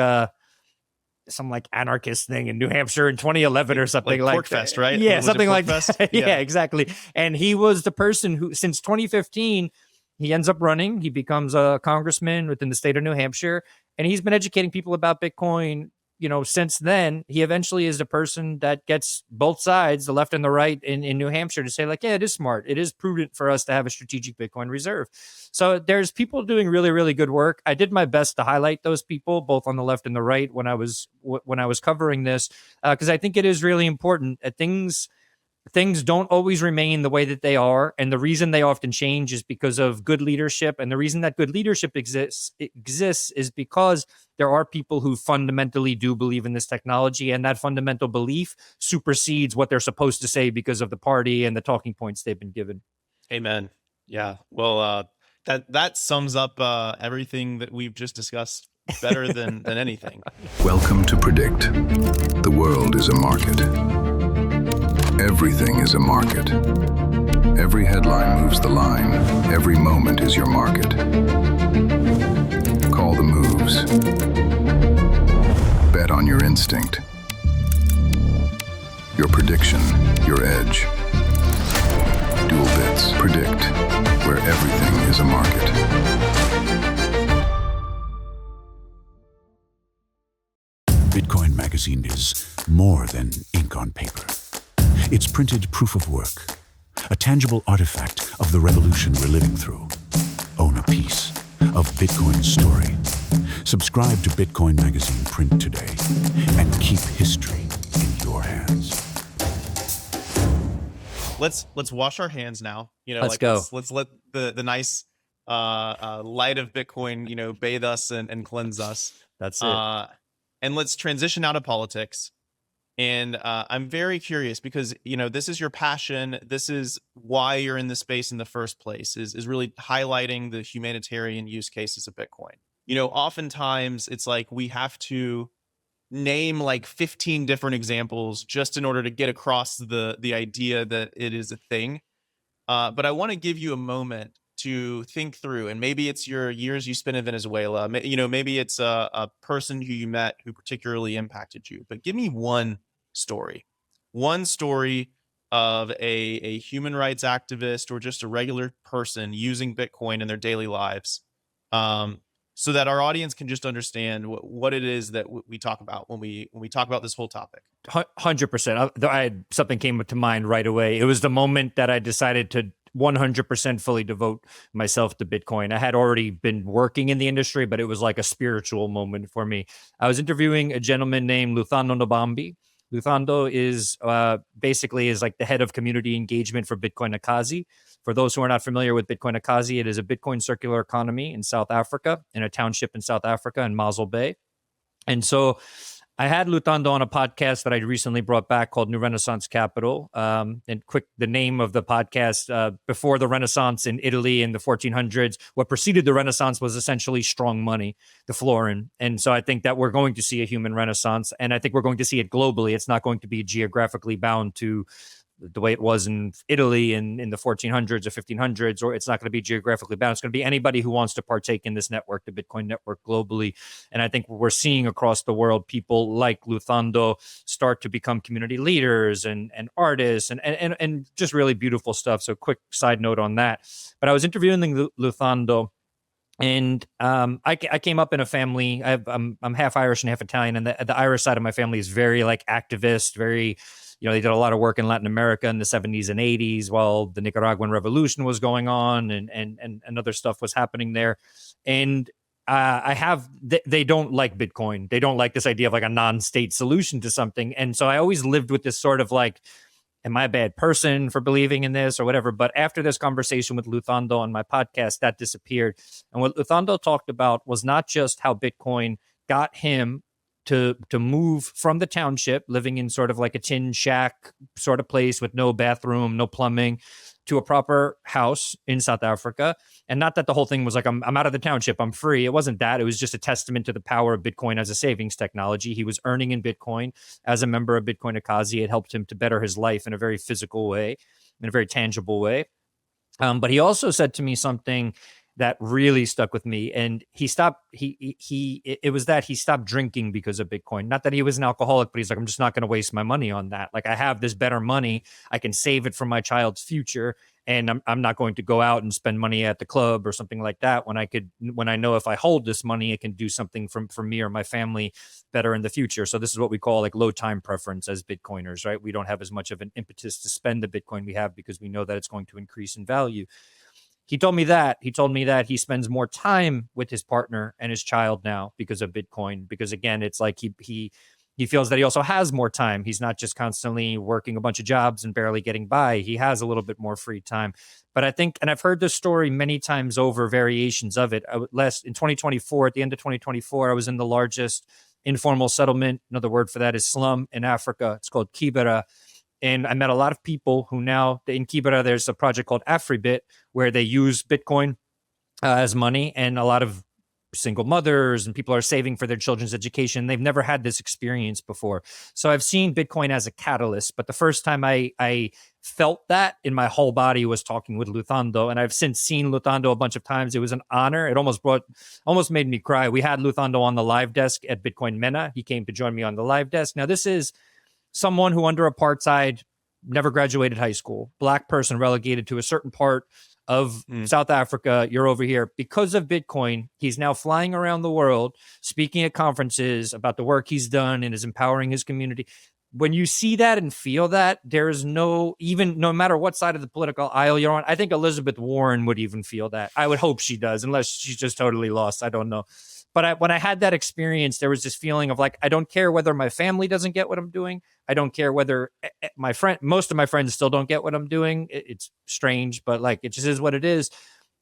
some like anarchist thing in New Hampshire in 2011 or something like Porkfest, right? Yeah, Was something like Porkfest? that. Yeah, exactly. And he was the person who, since 2015, he ends up running. He becomes a congressman within the state of New Hampshire, and he's been educating people about Bitcoin. Since then, he eventually is the person that gets both sides, the left and the right, in New Hampshire to say, like, yeah, it is smart. It is prudent for us to have a strategic Bitcoin reserve. So there's people doing really, really good work. I did my best to highlight those people, both on the left and the right, when I was covering this, because I think it is really important. Things don't always remain the way that they are, and the reason they often change is because of good leadership. And the reason that good leadership exists is because there are people who fundamentally do believe in this technology, and that fundamental belief supersedes what they're supposed to say because of the party and the talking points they've been given. Amen. Yeah. Well, that sums up everything that we've just discussed better than anything. Welcome to Predict. The world is a market. Everything is a market. Every headline moves the line. Every moment is your market. Call the moves. Bet on your instinct. Your prediction, your edge. Dual bits. Predict, where everything is a market. Bitcoin Magazine is more than ink on paper. It's printed proof of work, a tangible artifact of the revolution we're living through. Own a piece of Bitcoin's story. Subscribe to Bitcoin Magazine print today and keep history in your hands. Let's wash our hands now. Let's go. Let's let the nice light of Bitcoin, bathe us and cleanse us. That's it. And let's transition out of politics. And I'm very curious because, this is your passion. This is why you're in this space in the first place, is really highlighting the humanitarian use cases of Bitcoin. Oftentimes it's like we have to name like 15 different examples just in order to get across the idea that it is a thing. But I want to give you a moment to think through, and maybe it's your years you spent in Venezuela. Maybe it's a person who you met who particularly impacted you. But give me one story of a human rights activist or just a regular person using Bitcoin in their daily lives, so that our audience can just understand what it is that we talk about when we talk about this whole topic. 100%. Something came to mind right away. It was the moment that I decided to 100% fully devote myself to Bitcoin. I had already been working in the industry, but it was like a spiritual moment for me. I was interviewing a gentleman named Luthando Bambi. Luthando is basically like the head of community engagement for Bitcoin Akazi. For those who are not familiar with Bitcoin Akazi, it is a Bitcoin circular economy in South Africa, in a township in South Africa in Mossel Bay. And so I had Luthando on a podcast that I recently brought back called New Renaissance Capital. And the name of the podcast, before the Renaissance in Italy in the 1400s, what preceded the Renaissance was essentially strong money, the florin. And so I think that we're going to see a human Renaissance, and I think we're going to see it globally. It's not going to be geographically bound to the way it was in Italy in the 1400s or 1500s, or it's not going to be geographically bound. It's going to be anybody who wants to partake in this network, the Bitcoin network globally. And I think we're seeing across the world, people like Luthando start to become community leaders and artists and just really beautiful stuff. So quick side note on that. But I was interviewing Luthando, and I came up in a family. I'm half Irish and half Italian, and the Irish side of my family is very like activist, very, they did a lot of work in Latin America in the 70s and 80s while the Nicaraguan Revolution was going on and other stuff was happening there. And they don't like Bitcoin. They don't like this idea of like a non-state solution to something. And so I always lived with this sort of like, am I a bad person for believing in this or whatever? But after this conversation with Luthando on my podcast, that disappeared. And what Luthando talked about was not just how Bitcoin got him to move from the township, living in sort of like a tin shack sort of place with no bathroom, no plumbing, to a proper house in South Africa. And not that the whole thing was like, I'm out of the township, I'm free. It wasn't that. It was just a testament to the power of Bitcoin as a savings technology. He was earning in Bitcoin as a member of Bitcoin Akazi. It helped him to better his life in a very physical way, in a very tangible way. But he also said to me something that really stuck with me. And he stopped, it was that he stopped drinking because of Bitcoin. Not that he was an alcoholic, but he's like, I'm just not going to waste my money on that. Like, I have this better money. I can save it for my child's future. And I'm not going to go out and spend money at the club or something like that when I know if I hold this money, it can do something for me or my family better in the future. So this is what we call like low time preference as Bitcoiners, right? We don't have as much of an impetus to spend the Bitcoin we have because we know that it's going to increase in value. He told me that he spends more time with his partner and his child now because of Bitcoin. Because again, it's like he feels that he also has more time. He's not just constantly working a bunch of jobs and barely getting by. He has a little bit more free time. But I think, and I've heard this story many times over, variations of it. In 2024, at the end of 2024, I was in the largest informal settlement. Another word for that is slum in Africa. It's called Kibera. And I met a lot of people who now, in Kibera, there's a project called AfriBit where they use Bitcoin as money, and a lot of single mothers and people are saving for their children's education. They've never had this experience before. So I've seen Bitcoin as a catalyst, but the first time I felt that in my whole body was talking with Luthando. And I've since seen Luthando a bunch of times. It was an honor. It almost made me cry. We had Luthando on the live desk at Bitcoin Mena. He came to join me on the live desk. Now, this is someone who under apartheid never graduated high school, Black person relegated to a certain part of South Africa. You're over here. Because of Bitcoin, he's now flying around the world, speaking at conferences about the work he's done and is empowering his community. When you see that and feel that, there is no matter what side of the political aisle you're on, I think Elizabeth Warren would even feel that. I would hope she does, unless she's just totally lost. I don't know. But when I had that experience, there was this feeling of like, I don't care whether my family doesn't get what I'm doing. I don't care whether most of my friends still don't get what I'm doing. It's strange, but like, it just is what it is.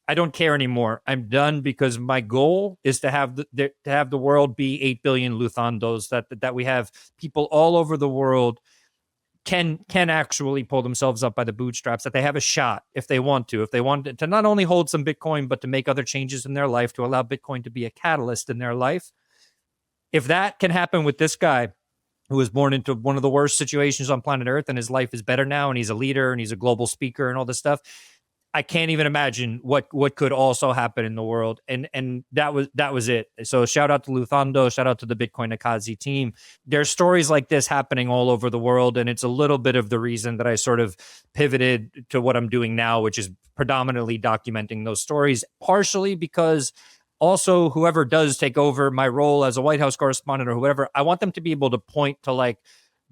I don't care anymore. I'm done, because my goal is to have the world be 8 billion Luthandos, that we have people all over the world can actually pull themselves up by the bootstraps, that they have a shot if they want to not only hold some Bitcoin, but to make other changes in their life, to allow Bitcoin to be a catalyst in their life. If that can happen with this guy who was born into one of the worst situations on planet Earth, and his life is better now, and he's a leader and he's a global speaker and all this stuff, I can't even imagine what could also happen in the world. And that was it. So shout out to Luthando, shout out to the Bitcoin Akazi team. There's stories like this happening all over the world, and it's a little bit of the reason that I sort of pivoted to what I'm doing now, which is predominantly documenting those stories, partially because also whoever does take over my role as a Whitehouse correspondent or whoever, I want them to be able to point to, like,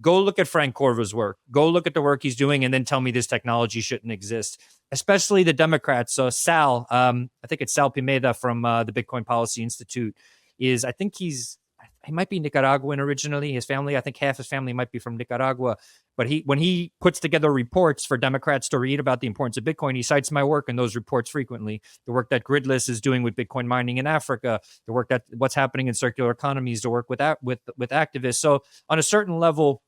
go look at Frank Corva's work. Go look at the work he's doing, and then tell me this technology shouldn't exist. Especially the Democrats. So Sal, I think it's Sal Pimeda from the Bitcoin Policy Institute, I think he might be Nicaraguan originally. His family, I think half his family might be from Nicaragua. But when he puts together reports for Democrats to read about the importance of Bitcoin, he cites my work in those reports frequently. The work that Gridless is doing with Bitcoin mining in Africa, the work that what's happening in circular economies, the work with activists. So on a certain level,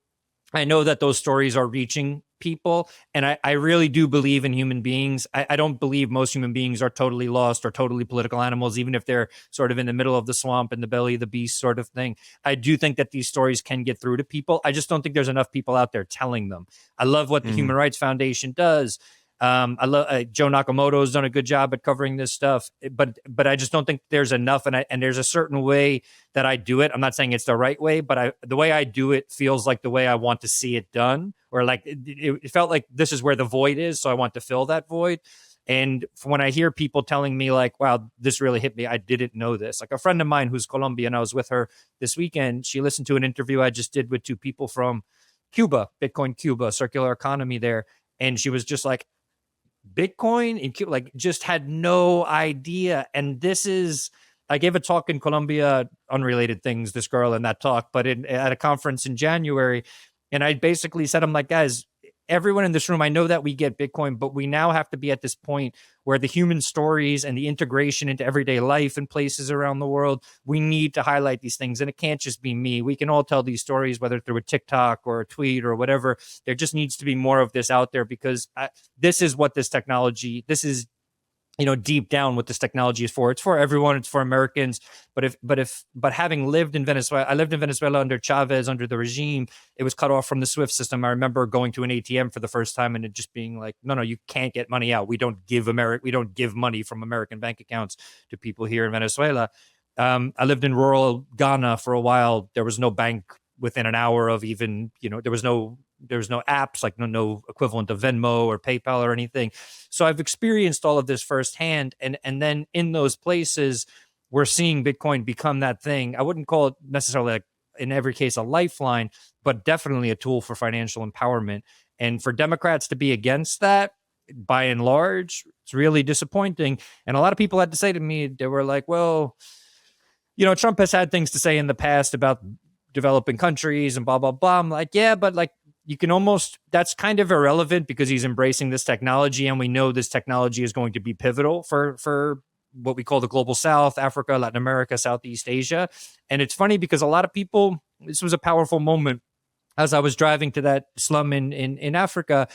I know that those stories are reaching people, and I really do believe in human beings. I don't believe most human beings are totally lost or totally political animals, even if they're sort of in the middle of the swamp, in the belly of the beast sort of thing. I do think that these stories can get through to people. I just don't think there's enough people out there telling them. I love what the Human Rights Foundation does. I love Joe Nakamoto has done a good job at covering this stuff, but I just don't think there's enough. And there's a certain way that I do it. I'm not saying it's the right way, but the way I do it feels like the way I want to see it done, or like it felt like this is where the void is. So I want to fill that void. And when I hear people telling me like, wow, this really hit me, I didn't know this. Like a friend of mine who's Colombian, I was with her this weekend. She listened to an interview I just did with two people from Cuba, Bitcoin Cuba, circular economy there. And she was just like, Bitcoin in Cuba, like, just had no idea. And I gave a talk in Colombia, unrelated things, this girl in that talk, but at a conference in January. And I basically said, I'm like, guys, everyone in this room, I know that we get Bitcoin, but we now have to be at this point where the human stories and the integration into everyday life in places around the world, we need to highlight these things. And it can't just be me. We can all tell these stories, whether through a TikTok or a tweet or whatever. There just needs to be more of this out there, because this is what this technology, this is, deep down what this technology is for. It's for everyone. It's for Americans. But having lived in Venezuela, I lived in Venezuela under Chavez, under the regime. It was cut off from the SWIFT system. I remember going to an ATM for the first time and it just being like, no, you can't get money out. We don't give money from American bank accounts to people here in Venezuela. I lived in rural Ghana for a while. There was no bank within an hour of even, there was no apps, like no equivalent of Venmo or PayPal or anything. So I've experienced all of this firsthand. And then in those places, we're seeing Bitcoin become that thing. I wouldn't call it necessarily, like, in every case, a lifeline, but definitely a tool for financial empowerment. And for Democrats to be against that, by and large, it's really disappointing. And a lot of people had to say to me, they were like, well, Trump has had things to say in the past about developing countries and blah, blah, blah. I'm like, yeah, but like, you can almost, that's kind of irrelevant because he's embracing this technology, and we know this technology is going to be pivotal for what we call the global South, Africa, Latin America, Southeast Asia. And it's funny because a lot of people, this was a powerful moment. As I was driving to that slum in Africa,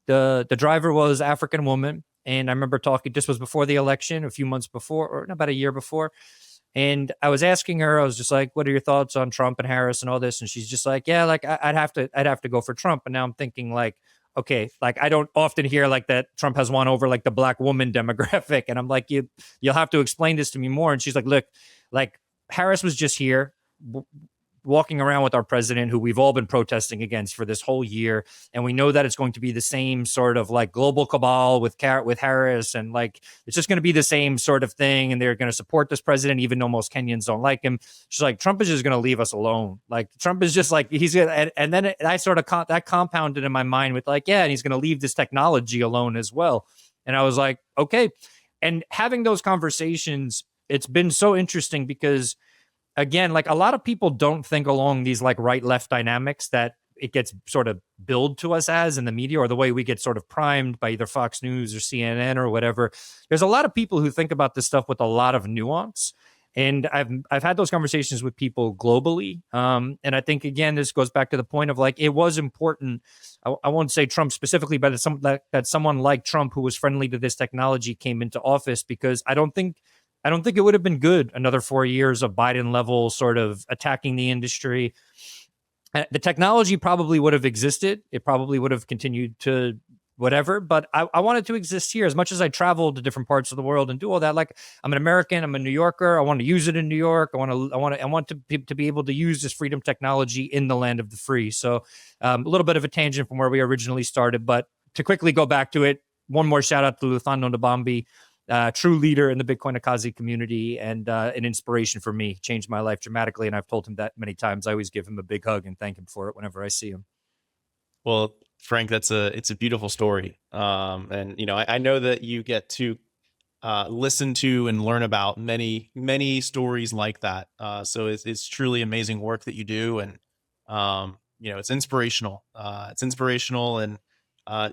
the driver was African woman. And I remember talking, this was before the election, a few months before, or about a year before. And I was asking her, I was just like, what are your thoughts on Trump and Harris and all this? And she's just like, yeah, like I'd have to go for Trump. And now I'm thinking, like, okay, like I don't often hear like that Trump has won over like the black woman demographic. And I'm like, you'll have to explain this to me more. And she's like, look, like Harris was just here walking around with our president, who we've all been protesting against for this whole year. And we know that it's going to be the same sort of like global cabal with Harris. And like, it's just going to be the same sort of thing. And they're going to support this president, even though most Kenyans don't like him. She's like, Trump is just going to leave us alone. Like Trump is just like, he's going to, and then I sort of that compounded in my mind with like, yeah, and he's going to leave this technology alone as well. And I was like, okay. And having those conversations, it's been so interesting because, again, like a lot of people don't think along these like right-left dynamics that it gets sort of billed to us as in the media, or the way we get sort of primed by either Fox News or CNN or whatever. There's a lot of people who think about this stuff with a lot of nuance. And I've had those conversations with people globally. And I think, again, this goes back to the point of like, it was important. I won't say Trump specifically, but that someone like Trump, who was friendly to this technology, came into office, because I don't think it would have been good another 4 years of Biden level sort of attacking the industry. The technology probably would have existed. It probably would have continued to whatever, but I want it to exist here. As much as I travel to different parts of the world and do all that, like I'm an American, I'm a New Yorker. I want to use it in New York. I want to be able to use this freedom technology in the land of the free. So a little bit of a tangent from where we originally started, but to quickly go back to it, one more shout out to Luthando and to Bambi. True leader in the Bitcoin Akazi community, and an inspiration for me. Changed my life dramatically, and I've told him that many times. I always give him a big hug and thank him for it whenever I see him. Well, Frank, it's a beautiful story. And I know that you get to listen to and learn about many, many stories like that. So it's truly amazing work that you do, and it's inspirational. It's inspirational, and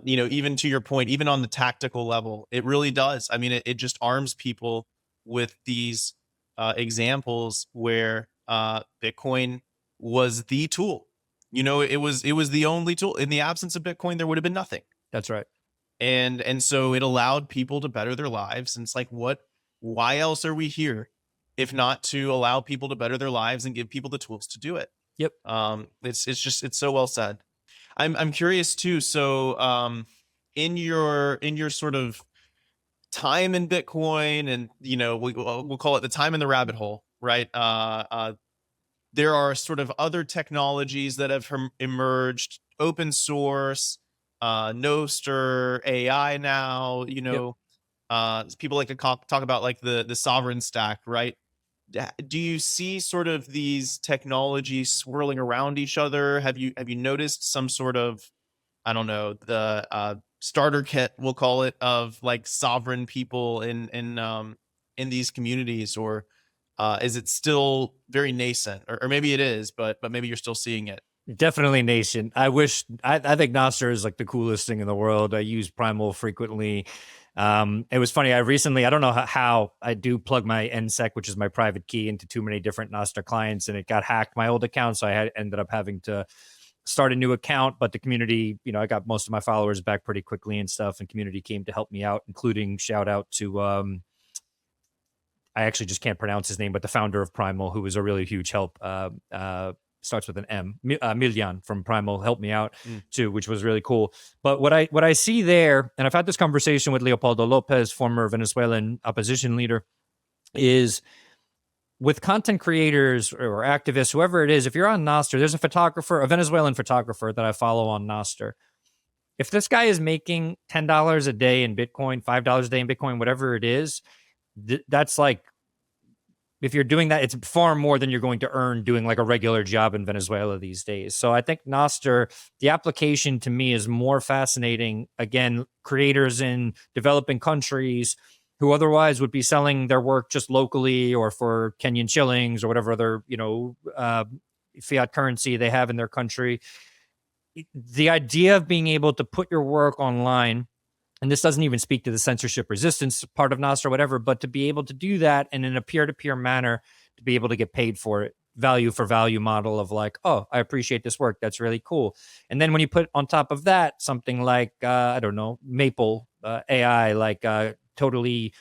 even to your point, even on the tactical level, it really does. I mean, it just arms people with these examples where Bitcoin was the tool. It was the only tool. In the absence of Bitcoin, there would have been nothing. That's right. And so it allowed people to better their lives. And it's like, why else are we here if not to allow people to better their lives and give people the tools to do it? Yep. It's so well said. I'm curious too. So, in your sort of time in Bitcoin, and we'll call it the time in the rabbit hole, right? There are sort of other technologies that have emerged, open source, Nostr, AI now. People like to talk about like the sovereign stack, right? Do you see sort of these technologies swirling around each other? Have you noticed some sort of, I don't know, the starter kit, we'll call it, of like sovereign people in these communities, or is it still very nascent, or maybe it is, but maybe you're still seeing it? Definitely nation. I think Nostr is like the coolest thing in the world. I use Primal frequently. It was funny. I don't know how I do plug my NSEC, which is my private key, into too many different Nostr clients, and it got hacked, my old account. So ended up having to start a new account, but the community, I got most of my followers back pretty quickly and stuff, and community came to help me out, including shout out to, I actually just can't pronounce his name, but the founder of Primal, who was a really huge help. Starts with an M. Miljan from Primal helped me out too, which was really cool. But what I see there, and I've had this conversation with Leopoldo Lopez, former Venezuelan opposition leader, is with content creators or activists, whoever it is, if you're on Nostr, there's a Venezuelan photographer that I follow on Nostr. If this guy is making $10 a day in Bitcoin, $5 a day in Bitcoin, whatever it is, that's like, if you're doing that, it's far more than you're going to earn doing like a regular job in Venezuela these days. So I think Nostr, the application to me is more fascinating. Again, creators in developing countries who otherwise would be selling their work just locally or for Kenyan shillings or whatever other, fiat currency they have in their country. The idea of being able to put your work online, and this doesn't even speak to the censorship resistance part of Nostr or whatever, but to be able to do that and in a peer-to-peer manner, to be able to get paid for it, value for value model of like, oh, I appreciate this work. That's really cool. And then when you put on top of that something like, I don't know, Maple AI, like totally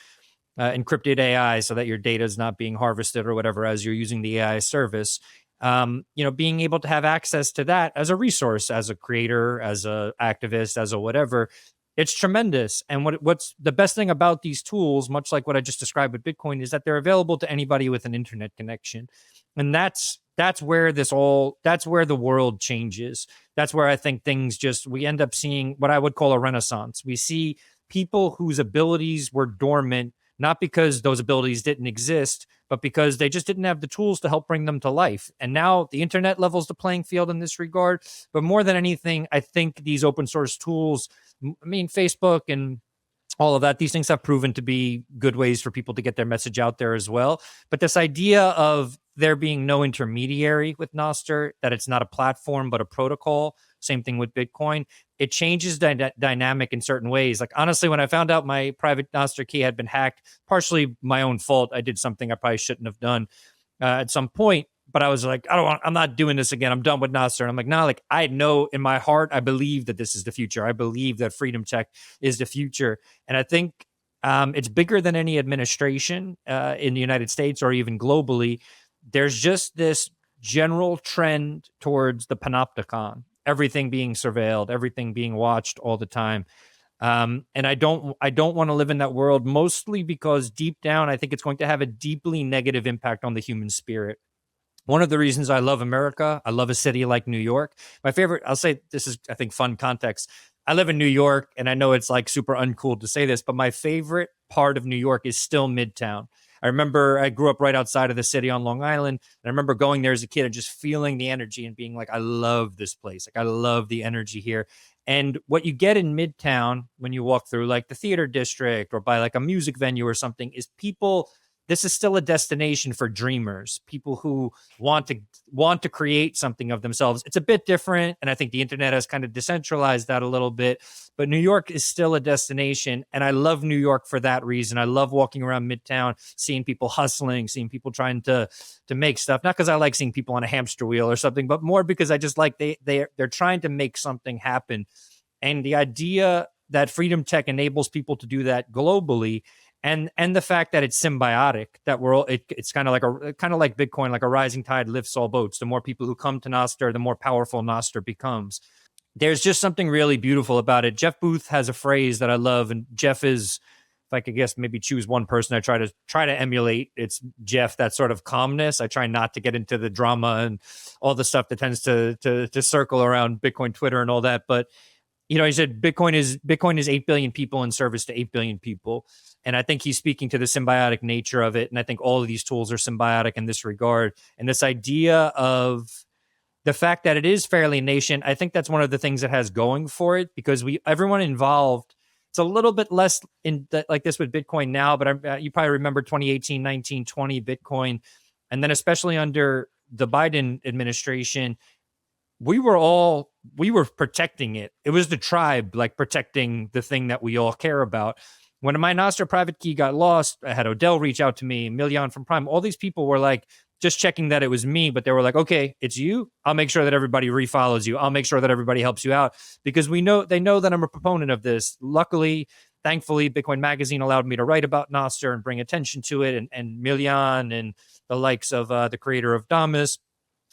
encrypted AI so that your data is not being harvested or whatever as you're using the AI service, being able to have access to that as a resource, as a creator, as a activist, as a whatever, it's tremendous. And what's the best thing about these tools, much like what I just described with Bitcoin, is that they're available to anybody with an internet connection. And that's where that's where the world changes. That's where I think we end up seeing what I would call a renaissance. We see people whose abilities were dormant, not because those abilities didn't exist, but because they just didn't have the tools to help bring them to life. And now the internet levels the playing field in this regard. But more than anything, I think these open source tools, Facebook and all of that, these things have proven to be good ways for people to get their message out there as well. But this idea of there being no intermediary with Nostr, that it's not a platform, but a protocol, same thing with Bitcoin, it changes dynamic in certain ways. Like, honestly, when I found out my private Nostr key had been hacked, partially my own fault, I did something I probably shouldn't have done at some point. But I was like, I'm not doing this again. I'm done with Nostr. And I'm like, nah, like I know in my heart, I believe that this is the future. I believe that freedom tech is the future. And I think it's bigger than any administration in the United States or even globally. There's just this general trend towards the panopticon, everything being surveilled, everything being watched all the time. And I don't want to live in that world, mostly because deep down, I think it's going to have a deeply negative impact on the human spirit. One of the reasons I love America, I love a city like New York. My favorite, I'll say this is, I think, fun context. I live in New York, and I know it's like super uncool to say this, but my favorite part of New York is still Midtown. I remember I grew up right outside of the city on Long Island, and I remember going there as a kid and just feeling the energy and being like, I love this place. Like, I love the energy here. And what you get in Midtown when you walk through like the theater district or by like a music venue or something is people. This is still a destination for dreamers, people who want to create something of themselves. It's a bit different, and I think the internet has kind of decentralized that a little bit, but New York is still a destination, and I love New York for that reason. I love walking around Midtown, seeing people hustling, seeing people trying to make stuff, not because I like seeing people on a hamster wheel or something, but more because I just like they're trying to make something happen. And the idea that freedom tech enables people to do that globally, and the fact that it's symbiotic, that it's kind of like Bitcoin, like a rising tide lifts all boats. The more people who come to Nostr, the more powerful Nostr becomes. There's just something really beautiful about it. Jeff Booth has a phrase that I love, and Jeff is, if I could guess, maybe choose one person I try to emulate, it's Jeff, that sort of calmness. I try not to get into the drama and all the stuff that tends to circle around Bitcoin Twitter and all that, but he said Bitcoin is 8 billion people in service to 8 billion people. And I think he's speaking to the symbiotic nature of it. And I think all of these tools are symbiotic in this regard. And this idea of the fact that it is fairly nascent, I think that's one of the things that has going for it, because everyone involved, it's a little bit less like this with Bitcoin now, but you probably remember 2018, 19, 20 Bitcoin. And then especially under the Biden administration, we were protecting it. It was the tribe, like, protecting the thing that we all care about. When my Nostr private key got lost, I had Odell reach out to me, Milian from Prime. All these people were like, just checking that it was me, but they were like, okay, it's you. I'll make sure that everybody refollows you. I'll make sure that everybody helps you out, because they know that I'm a proponent of this. Luckily, thankfully, Bitcoin Magazine allowed me to write about Nostr and bring attention to it, and Milian and the likes of the creator of Damus.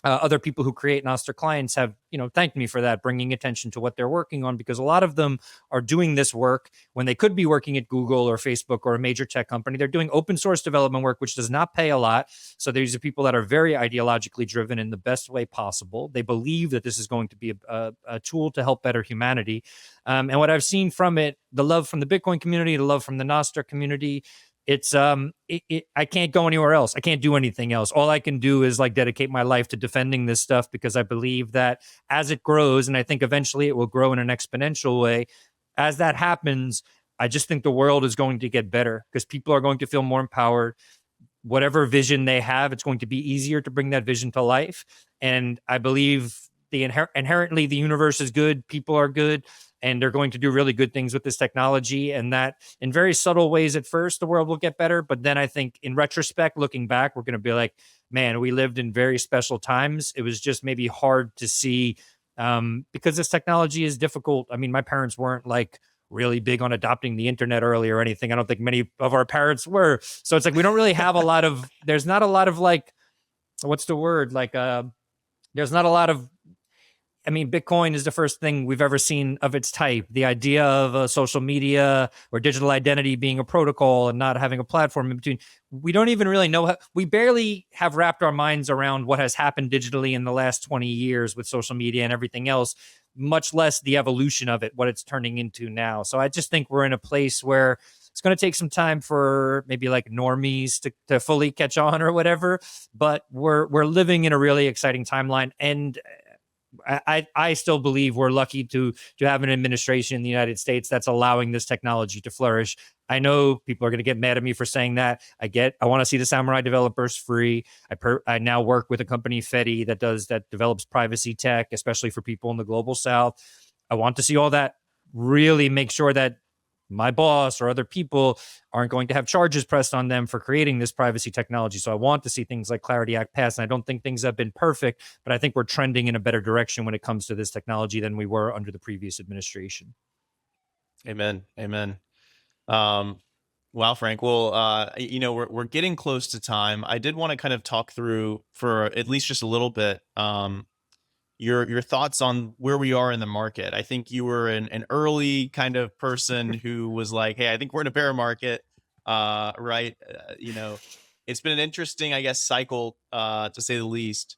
Other people who create Nostr clients have, thanked me for that, bringing attention to what they're working on, because a lot of them are doing this work when they could be working at Google or Facebook or a major tech company. They're doing open source development work, which does not pay a lot. So these are people that are very ideologically driven in the best way possible. They believe that this is going to be a tool to help better humanity. And what I've seen from it, the love from the Bitcoin community, the love from the Nostr community, it's I can't go anywhere else. I can't do anything else. All I can do is like dedicate my life to defending this stuff, because I believe that as it grows, and I think eventually it will grow in an exponential way, as that happens, I just think the world is going to get better, because people are going to feel more empowered. Whatever vision they have, it's going to be easier to bring that vision to life. And I believe inherently the universe is good, people are good, and they're going to do really good things with this technology. And that in very subtle ways at first, the world will get better. But then I think in retrospect, looking back, we're going to be like, man, we lived in very special times. It was just maybe hard to see because this technology is difficult. I mean, my parents weren't like really big on adopting the internet early or anything. I don't think many of our parents were. So it's like, we don't really have a lot of, there's not a lot of like, what's the word? Like, there's not a lot of, I mean, Bitcoin is the first thing we've ever seen of its type. The idea of social media or digital identity being a protocol and not having a platform in between. We don't even really know we barely have wrapped our minds around what has happened digitally in the last 20 years with social media and everything else, much less the evolution of it, what it's turning into now. So I just think we're in a place where it's going to take some time for maybe like normies to fully catch on or whatever, but we're living in a really exciting timeline. And I still believe we're lucky to have an administration in the United States that's allowing this technology to flourish. I know people are going to get mad at me for saying that. I want to see the Samourai developers free. I now work with a company, Fedi, that develops privacy tech, especially for people in the global South. I want to see all that, really make sure that my boss or other people aren't going to have charges pressed on them for creating this privacy technology. So I want to see things like Clarity Act pass. And I don't think things have been perfect, but I think we're trending in a better direction when it comes to this technology than we were under the previous administration. Amen. Wow, Frank. Well, we're getting close to time. I did want to kind of talk through for at least just a little bit, your thoughts on where we are in the market. I think you were an early kind of person who was like, hey, I think we're in a bear market, right? It's been an interesting, I guess, cycle, to say the least.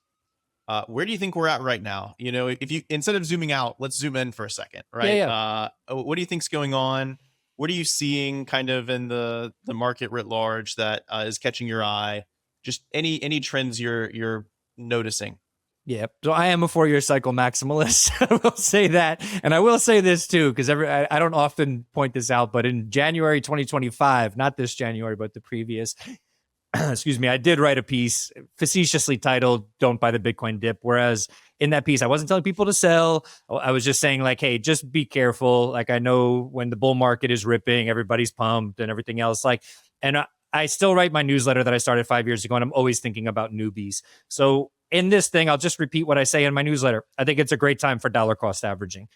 Where do you think we're at right now? If you, instead of zooming out, let's zoom in for a second, right? Yeah. What do you think's going on? What are you seeing kind of in the market writ large that is catching your eye? Just any trends you're noticing? Yeah, so I am a 4-year cycle maximalist. I will say that. And I will say this too, because I don't often point this out, but in January 2025, not this January, but the previous, excuse me, I did write a piece facetiously titled "Don't Buy the Bitcoin Dip." Whereas in that piece, I wasn't telling people to sell. I was just saying like, hey, just be careful. Like, I know when the bull market is ripping, everybody's pumped and everything else. And I still write my newsletter that I started 5 years ago, and I'm always thinking about newbies. So in this thing, I'll just repeat what I say in my newsletter. I think it's a great time for dollar cost averaging.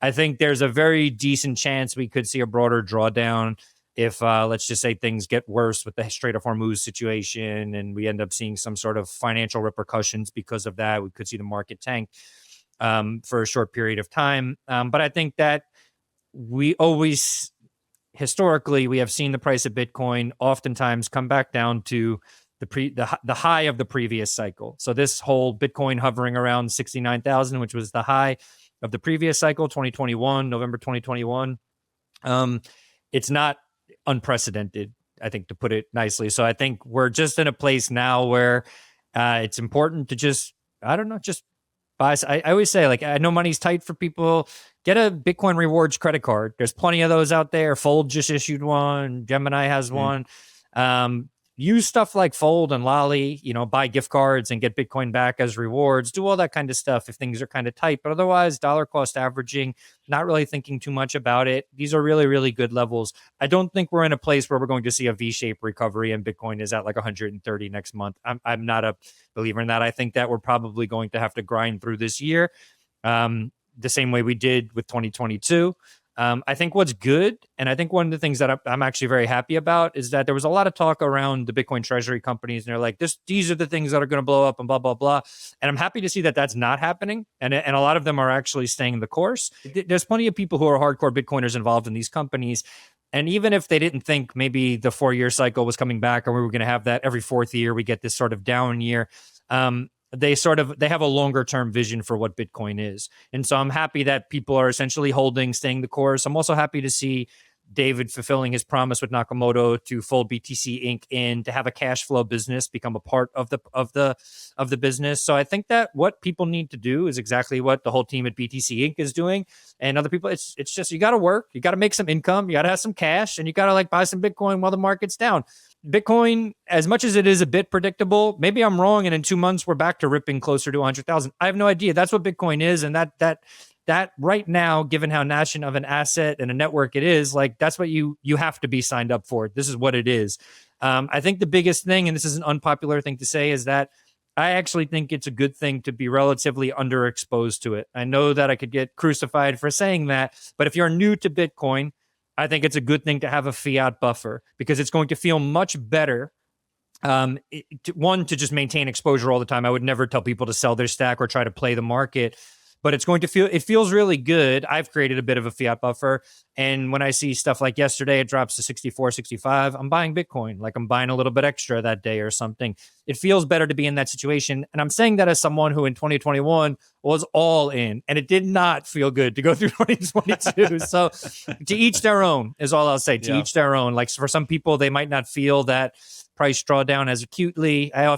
I think there's a very decent chance we could see a broader drawdown if, let's just say, things get worse with the Strait of Hormuz situation and we end up seeing some sort of financial repercussions because of that. We could see the market tank for a short period of time. But I think that we always, historically, we have seen the price of Bitcoin oftentimes come back down to the high of the previous cycle. So this whole Bitcoin hovering around 69,000, which was the high of the previous cycle, 2021, November 2021. It's not unprecedented, I think, to put it nicely. So I think we're just in a place now where it's important to just buy. I always say, like, I know money's tight for people. Get a Bitcoin rewards credit card. There's plenty of those out there. Fold just issued one. Gemini has one. use stuff like Fold and Lolly, buy gift cards and get Bitcoin back as rewards, do all that kind of stuff if things are kind of tight. But otherwise, dollar cost averaging, not really thinking too much about it. These are really, really good levels. I don't think we're in a place where we're going to see a V-shaped recovery and Bitcoin is at like 130 next month. I'm not a believer in that. I think that we're probably going to have to grind through this year the same way we did with 2022. I think what's good, and I think one of the things that I'm actually very happy about is that there was a lot of talk around the Bitcoin treasury companies, and they're like, these are the things that are going to blow up and blah, blah, blah. And I'm happy to see that that's not happening. And a lot of them are actually staying the course. There's plenty of people who are hardcore Bitcoiners involved in these companies. And even if they didn't think maybe the 4-year cycle was coming back, or we were going to have that every 4th year, we get this sort of down year. They have a longer term vision for what Bitcoin is. And so I'm happy that people are essentially staying the course. I'm also happy to see David fulfilling his promise with Nakamoto to fold BTC Inc. in, to have a cash flow business become a part of the business. So I think that what people need to do is exactly what the whole team at BTC Inc. is doing. And other people, it's just, you got to work, you got to make some income, you got to have some cash, and you got to buy some Bitcoin while the market's down. Bitcoin, as much as it is a bit predictable, maybe I'm wrong, and in 2 months we're back to ripping closer to 100,000. I have no idea. That's what Bitcoin is, and that right now, given how national of an asset and a network it is, that's what you have to be signed up for. This is what it is. I think the biggest thing, and this is an unpopular thing to say, is that I actually think it's a good thing to be relatively underexposed to it. I know that I could get crucified for saying that, but if you're new to Bitcoin, I think it's a good thing to have a fiat buffer, because it's going to feel much better. To just maintain exposure all the time. I would never tell people to sell their stack or try to play the market, but it feels really good. I've created a bit of a fiat buffer. And when I see stuff like yesterday, it drops to 64, 65, I'm buying Bitcoin. I'm buying a little bit extra that day or something. It feels better to be in that situation. And I'm saying that as someone who in 2021 was all in, and it did not feel good to go through 2022. So to each their own is all I'll say. To each their own. For some people, they might not feel that price drawdown as acutely. I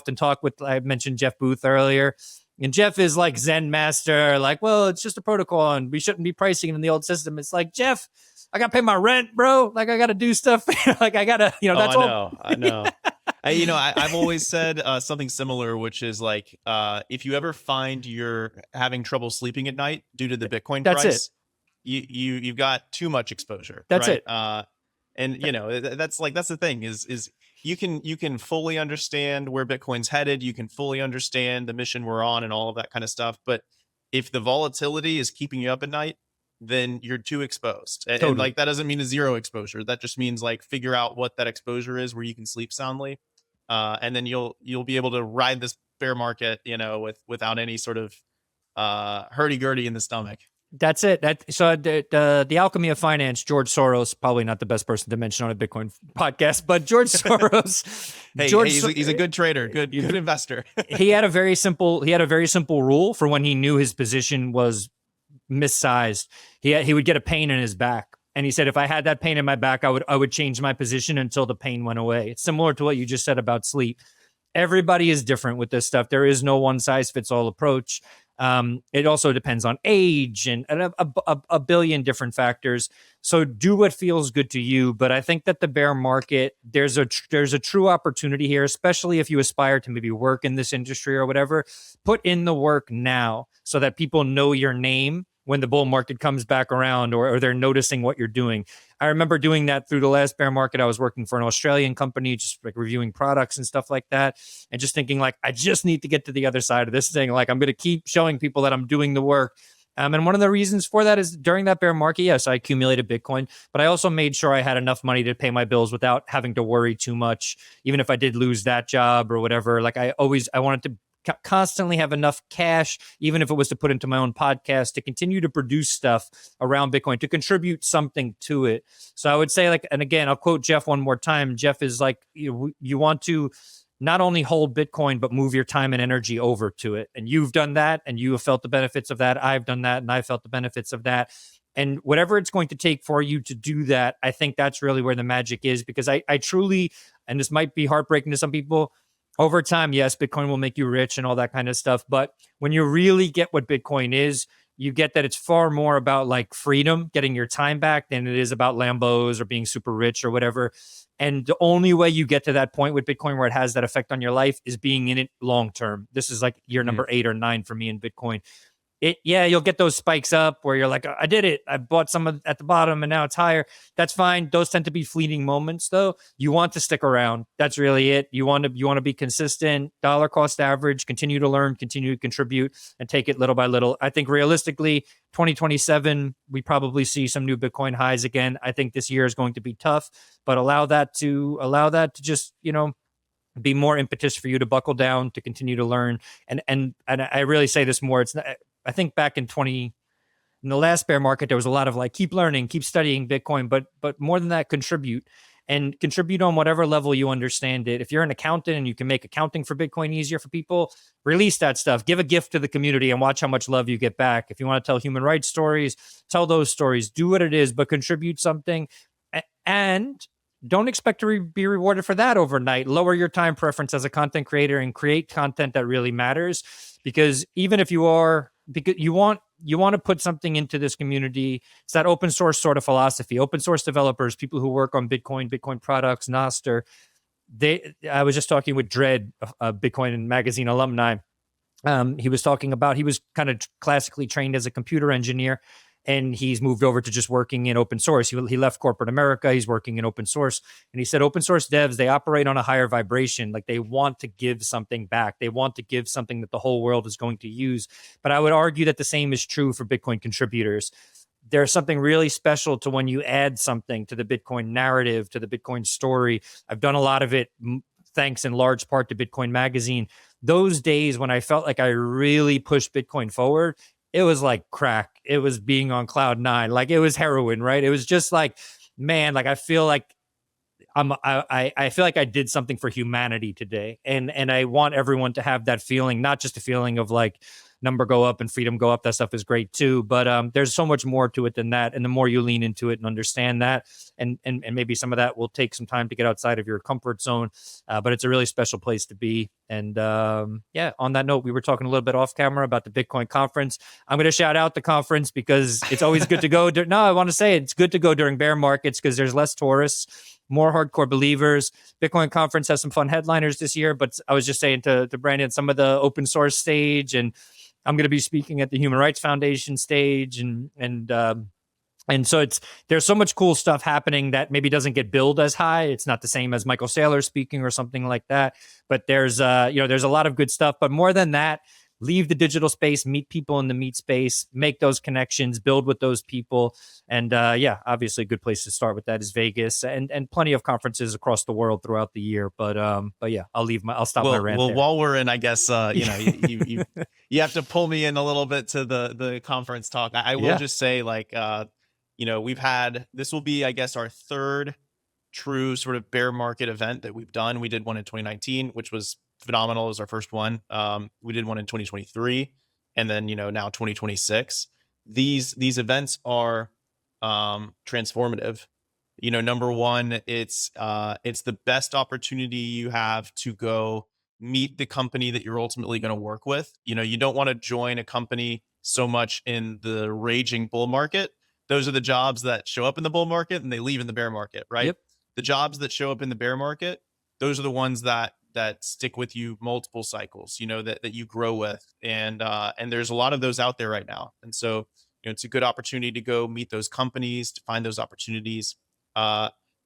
mentioned Jeff Booth earlier. And Jeff is Zen master, well, it's just a protocol and we shouldn't be pricing it in the old system. It's Jeff, I got to pay my rent, bro. I got to do stuff. I got to, that's all. I know. I've always said something similar, which is if you ever find you're having trouble sleeping at night due to the Bitcoin price, you've got too much exposure. That's right? it. And that's the thing is you can fully understand where Bitcoin's headed. You can fully understand the mission we're on and all of that kind of stuff. But if the volatility is keeping you up at night, then you're too exposed. And that doesn't mean a zero exposure. That just means figure out what that exposure is where you can sleep soundly. And then you'll be able to ride this bear market, without any sort of hurdy-gurdy in the stomach. That's it. The alchemy of finance, George Soros, probably not the best person to mention on a Bitcoin podcast, but George Soros. He's a good trader, good investor. He had a very simple rule for when he knew his position was missized. He would get a pain in his back. And he said, if I had that pain in my back, I would change my position until the pain went away. It's similar to what you just said about sleep. Everybody is different with this stuff. There is no one size fits all approach. It also depends on age and a billion different factors. So do what feels good to you. But I think that the bear market, there's a true opportunity here, especially if you aspire to maybe work in this industry or whatever. Put in the work now so that people know your name when the bull market comes back around, or they're noticing what you're doing. I remember doing that through the last bear market. I was working for an Australian company, just reviewing products and stuff like that. And just thinking I just need to get to the other side of this thing. I'm going to keep showing people that I'm doing the work. And one of the reasons for that is during that bear market, yes, I accumulated Bitcoin, but I also made sure I had enough money to pay my bills without having to worry too much. Even if I did lose that job or whatever, I wanted to constantly have enough cash, even if it was to put into my own podcast, to continue to produce stuff around Bitcoin, to contribute something to it. So I would say, and again, I'll quote Jeff one more time. Jeff is you want to not only hold Bitcoin, but move your time and energy over to it. And you've done that, and you have felt the benefits of that. I've done that, and I felt the benefits of that. And whatever it's going to take for you to do that, I think that's really where the magic is, because I truly, and this might be heartbreaking to some people, over time, yes, Bitcoin will make you rich and all that kind of stuff. But when you really get what Bitcoin is, you get that it's far more about like freedom, getting your time back, than it is about Lambos or being super rich or whatever. And the only way you get to that point with Bitcoin where it has that effect on your life is being in it long term. This is like year number 8 or 9 for me in Bitcoin. You'll get those spikes up where you're like, I did it. I bought some at the bottom and now it's higher. That's fine. Those tend to be fleeting moments though. You want to stick around. That's really it. You want to be consistent, dollar cost average, continue to learn, continue to contribute, and take it little by little. I think realistically, 2027, we probably see some new Bitcoin highs again. I think this year is going to be tough, but allow that to just, be more impetus for you to buckle down, to continue to learn. And I really say this more. It's not, I think back in the last bear market, there was a lot of like, keep learning, keep studying Bitcoin, but more than that, contribute on whatever level you understand it. If you're an accountant and you can make accounting for Bitcoin easier for people, release that stuff, give a gift to the community and watch how much love you get back. If you want to tell human rights stories, tell those stories, do what it is, but contribute something. And don't expect to be rewarded for that overnight. Lower your time preference as a content creator and create content that really matters. Because even if you want to put something into this community, it's that open source sort of philosophy. Open source developers, people who work on Bitcoin products, Nostr. I was just talking with Dredd, a Bitcoin magazine alumni. He was talking about, he was kind of classically trained as a computer engineer, and he's moved over to just working in open source. He left corporate America. He's working in open source. And he said open source devs, they operate on a higher vibration. Like they want to give something back. They want to give something that the whole world is going to use. But I would argue that the same is true for Bitcoin contributors. There's something really special to when you add something to the Bitcoin narrative, to the Bitcoin story. I've done a lot of it, thanks in large part to Bitcoin Magazine. Those days when I felt like I really pushed Bitcoin forward, it was like crack. It was being on cloud 9. Like it was heroin, right? It was just like, man, like I feel like I feel like I did something for humanity today. And I want everyone to have that feeling, not just a feeling of like number go up and freedom go up. That stuff is great too. But there's so much more to it than that. And the more you lean into it and understand that, and maybe some of that will take some time to get outside of your comfort zone. But it's a really special place to be. And on that note, we were talking a little bit off camera about the Bitcoin conference. I'm going to shout out the conference because it's always good to go. I want to say it's good to go during bear markets because there's less tourists, more hardcore believers. Bitcoin conference has some fun headliners this year, but I was just saying to Brandon, some of the open source stage, and I'm going to be speaking at the Human Rights Foundation stage, and so there's so much cool stuff happening that maybe doesn't get billed as high. It's not the same as Michael Saylor speaking or something like that, but there's a lot of good stuff. But more than that, leave the digital space, meet people in the meet space, make those connections, build with those people. And obviously a good place to start with that is Vegas and plenty of conferences across the world throughout the year. But yeah, I'll stop my rant there. While we're in, I guess, you have to pull me in a little bit to the conference talk. I will just say this will be, I guess, our third true sort of bear market event that we've done. We did one in 2019, which was phenomenal. It was our first one. We did one in 2023, and then now 2026. These events are transformative. Number one, it's the best opportunity you have to go meet the company that you're ultimately going to work with. You don't want to join a company so much in the raging bull market. Those are the jobs that show up in the bull market and they leave in the bear market, right? Yep. The jobs that show up in the bear market, those are the ones that stick with you multiple cycles, that you grow with. And there's a lot of those out there right now. And so, it's a good opportunity to go meet those companies, to find those opportunities.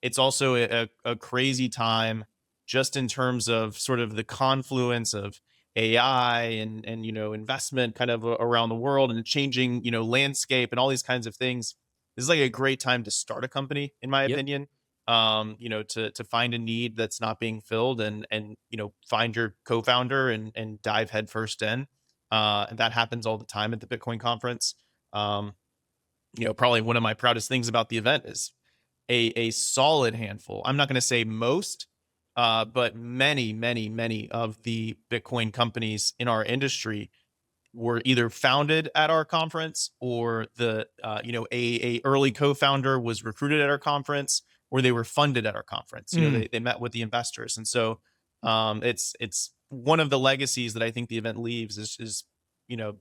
It's also a crazy time just in terms of sort of the confluence of AI and investment kind of around the world and changing, landscape and all these kinds of things. This is like a great time to start a company, in my opinion. To find a need that's not being filled and find your co-founder and dive headfirst in. And that happens all the time at the Bitcoin conference. Probably one of my proudest things about the event is a solid handful. I'm not going to say most, but many of the Bitcoin companies in our industry were either founded at our conference or a early co-founder was recruited at our conference, or they were funded at our conference. They met with the investors. And so it's one of the legacies that I think the event leaves is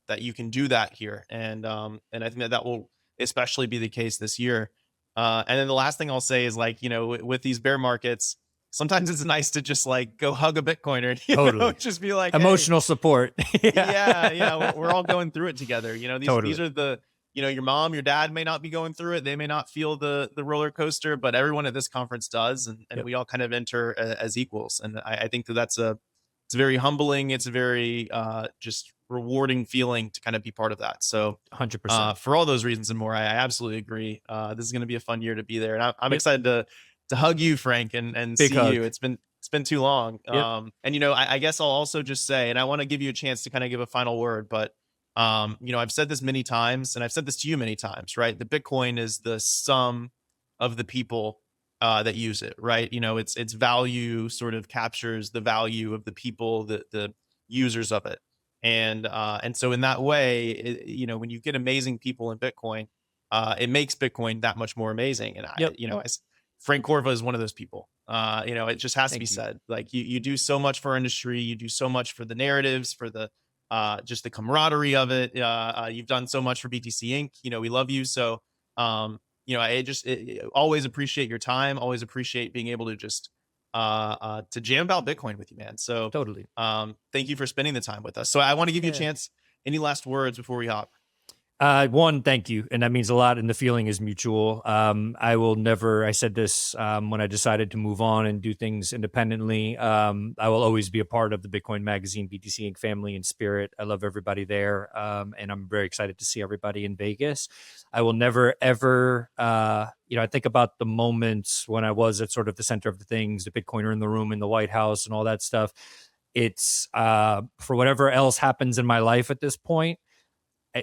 that you can do that here. And I think that will especially be the case this year. And then the last thing I'll say is like, with these bear markets, sometimes it's nice to just like go hug a Bitcoiner, Totally. just be like, hey, Emotional support. yeah, we're all going through it together. Totally. These are the, your mom, your dad may not be going through it. They may not feel the roller coaster, but everyone at this conference does. And Yep. we all kind of enter as equals. And I think it's very humbling. It's a very just rewarding feeling to kind of be part of that. So 100%. for all those reasons and more, I absolutely agree. This is going to be a fun year to be there. And I'm excited to hug you, Frank, and Big see hug. you. It's been too long. Yep. And I guess I'll also just say, and I want to give you a chance to kind of give a final word, but I've said this many times, and I've said this to you many times, right? The Bitcoin is the sum of the people that use it, right? Its value sort of captures the value of the people, the users of it. And so in that way, when you get amazing people in Bitcoin, it makes Bitcoin that much more amazing. And Yep. Frank Corva is one of those people. It just has to Thank be you. said. Like you do so much for our industry. You do so much for the narratives, for the just the camaraderie of it. You've done so much for BTC Inc. We love you. So, I always appreciate your time. Always appreciate being able to just to jam about Bitcoin with you, man. So Totally. thank you for spending the time with us. So I want to give you a Yeah. chance. Any last words before we hop? One, thank you. And that means a lot. And the feeling is mutual. I will never, I said this when I decided to move on and do things independently. I will always be a part of the Bitcoin Magazine, BTC Inc family and spirit. I love everybody there. And I'm very excited to see everybody in Vegas. I will never, ever, I think about the moments when I was at sort of the center of the things, the Bitcoiner in the room in the White House and all that stuff. It's for whatever else happens in my life at this point,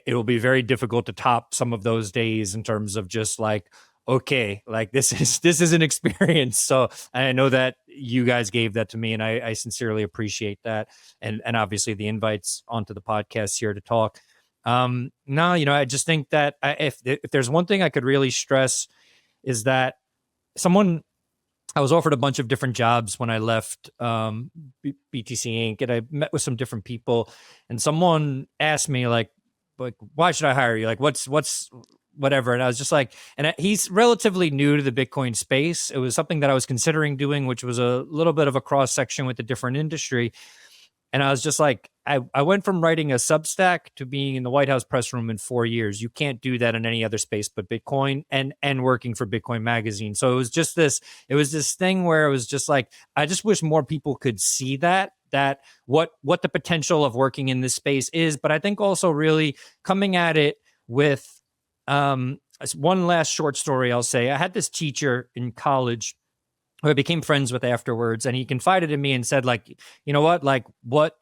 it will be very difficult to top some of those days in terms of just like, okay, like this is an experience. So I know that you guys gave that to me, and I sincerely appreciate that. And obviously the invites onto the podcast here to talk. No, I just think that if there's one thing I could really stress is that I was offered a bunch of different jobs when I left BTC Inc. and I met with some different people, and someone asked me like, why should I hire you? Like, what's whatever. And I was just like, he's relatively new to the Bitcoin space. It was something that I was considering doing, which was a little bit of a cross section with a different industry. And I was just like, I went from writing a Substack to being in the White House press room in 4 years. You can't do that in any other space but Bitcoin, and working for Bitcoin Magazine. So it was this thing where it was just like, I just wish more people could see that what the potential of working in this space is. But I think also really coming at it with one last short story I'll say. I had this teacher in college who I became friends with afterwards, and he confided in me and said, like, you know what, like what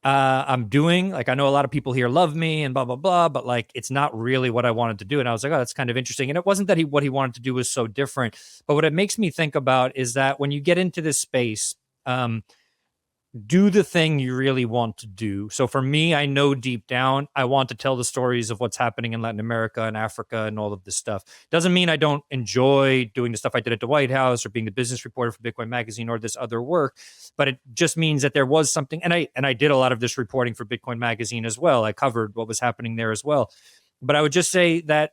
I'm doing, like, I know a lot of people here love me and blah, blah, blah, but like, it's not really what I wanted to do. And I was like, oh, that's kind of interesting. And it wasn't that what he wanted to do was so different, but what it makes me think about is that when you get into this space, do the thing you really want to do. So for me, I know deep down, I want to tell the stories of what's happening in Latin America and Africa and all of this stuff. Doesn't mean I don't enjoy doing the stuff I did at the White House or being the business reporter for Bitcoin Magazine or this other work, but it just means that there was something. And I did a lot of this reporting for Bitcoin Magazine as well. I covered what was happening there as well. But I would just say that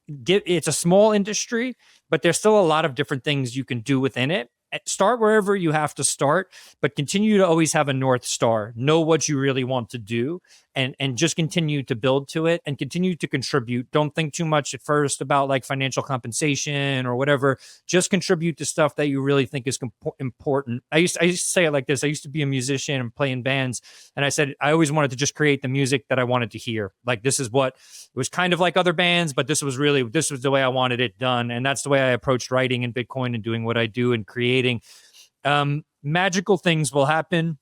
it's a small industry, but there's still a lot of different things you can do within it. Start wherever you have to start, but continue to always have a North Star. Know what you really want to do, and just continue to build to it and continue to contribute. Don't think too much at first about like financial compensation or whatever. Just contribute to stuff that you really think is important. I used to say it like this. I used to be a musician and play in bands, and I said I always wanted to just create the music that I wanted to hear. Like, this is what it was, kind of like other bands, but this was the way I wanted it done, and that's the way I approached writing in Bitcoin and doing what I do and creating. Magical things will happen.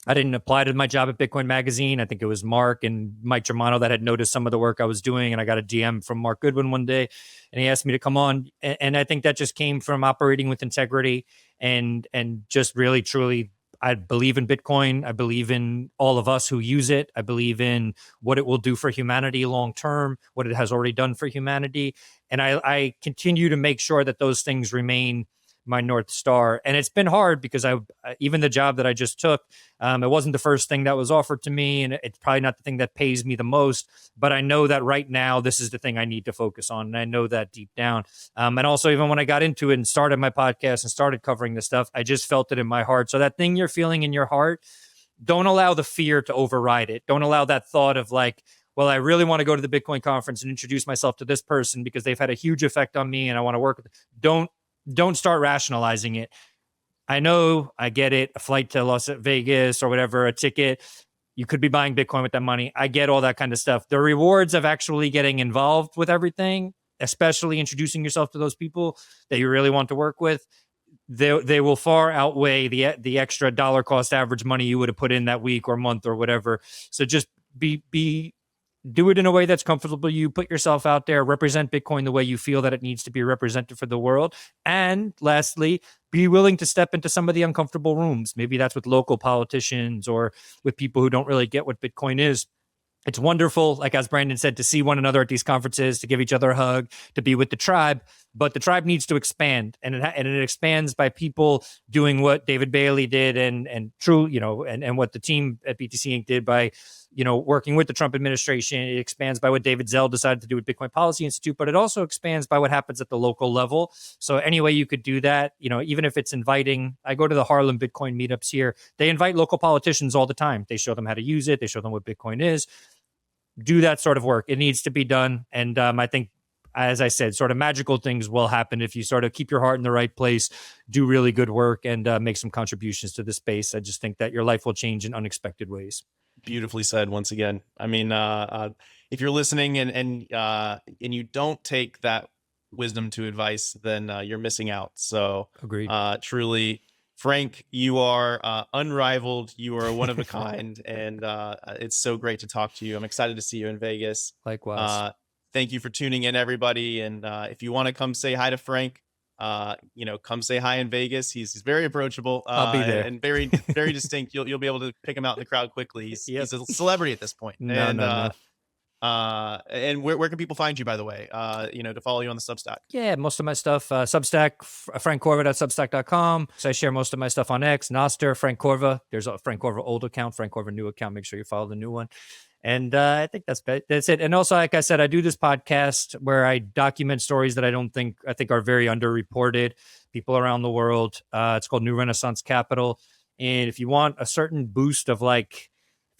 I didn't apply to my job at Bitcoin Magazine. I think it was Mark and Mike Germano that had noticed some of the work I was doing. And I got a DM from Mark Goodwin one day, and he asked me to come on. And I think that just came from operating with integrity and just really, truly, I believe in Bitcoin. I believe in all of us who use it. I believe in what it will do for humanity long term, what it has already done for humanity. And I continue to make sure that those things remain my North Star. And it's been hard because even the job that I just took, it wasn't the first thing that was offered to me, and it's probably not the thing that pays me the most, but I know that right now this is the thing I need to focus on. And I know that deep down. And also, even when I got into it and started my podcast and started covering this stuff, I just felt it in my heart. So that thing you're feeling in your heart, don't allow the fear to override it. Don't allow that thought of like, well, I really want to go to the Bitcoin conference and introduce myself to this person because they've had a huge effect on me and I want to work with them. Don't start rationalizing it. I know, I get it. A flight to Las Vegas or whatever, a ticket. You could be buying Bitcoin with that money. I get all that kind of stuff. The rewards of actually getting involved with everything, especially introducing yourself to those people that you really want to work with, they will far outweigh the extra dollar cost average money you would have put in that week or month or whatever. So just do it in a way that's comfortable. You put yourself out there, represent Bitcoin the way you feel that it needs to be represented for the world. And lastly, be willing to step into some of the uncomfortable rooms. Maybe that's with local politicians or with people who don't really get what Bitcoin is. It's wonderful, like as Brandon said, to see one another at these conferences, to give each other a hug, to be with the tribe. But the tribe needs to expand, and it expands by people doing what David Bailey did, and true, and what the team at BTC Inc did by, working with the Trump administration. It expands by what David Zell decided to do with Bitcoin Policy Institute, but it also expands by what happens at the local level. So any way you could do that, even if it's inviting. I go to the Harlem Bitcoin meetups here. They invite local politicians all the time. They show them how to use it. They show them what Bitcoin is. Do that sort of work. It needs to be done. And I think, as I said, sort of magical things will happen if you sort of keep your heart in the right place, do really good work, and make some contributions to the space. I just think that your life will change in unexpected ways. Beautifully said once again. I mean, if you're listening and you don't take that wisdom to advice, then you're missing out. So agreed. Truly, Frank, you are unrivaled. You are one of a kind, and it's so great to talk to you. I'm excited to see you in Vegas. Likewise. Thank you for tuning in, everybody. And if you want to come say hi to Frank, come say hi in Vegas. He's very approachable. I'll be there. And very, very distinct. You'll be able to pick him out in the crowd quickly. He's a celebrity at this point. No. And where can people find you, by the way, to follow you on the Substack? Yeah, most of my stuff, Substack, frankcorva.substack.com. So I share most of my stuff on X, Nostr, Frank Corva. There's a Frank Corva old account, Frank Corva new account. Make sure you follow the new one. And I think that's it. And also, like I said, I do this podcast where I document stories that I think are very underreported, people around the world. It's called New Renaissance Capital. And if you want a certain boost of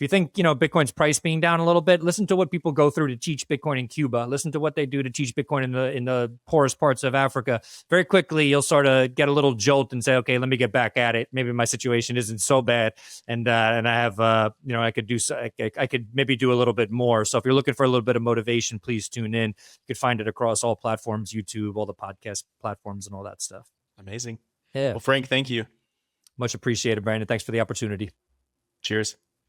if you think, Bitcoin's price being down a little bit, listen to what people go through to teach Bitcoin in Cuba. Listen to what they do to teach Bitcoin in the poorest parts of Africa. Very quickly, you'll sort of get a little jolt and say, okay, let me get back at it. Maybe my situation isn't so bad. And I have, I could maybe do a little bit more. So if you're looking for a little bit of motivation, please tune in. You could find it across all platforms, YouTube, all the podcast platforms and all that stuff. Amazing. Yeah. Well, Frank, thank you. Much appreciated, Brandon. Thanks for the opportunity. Cheers.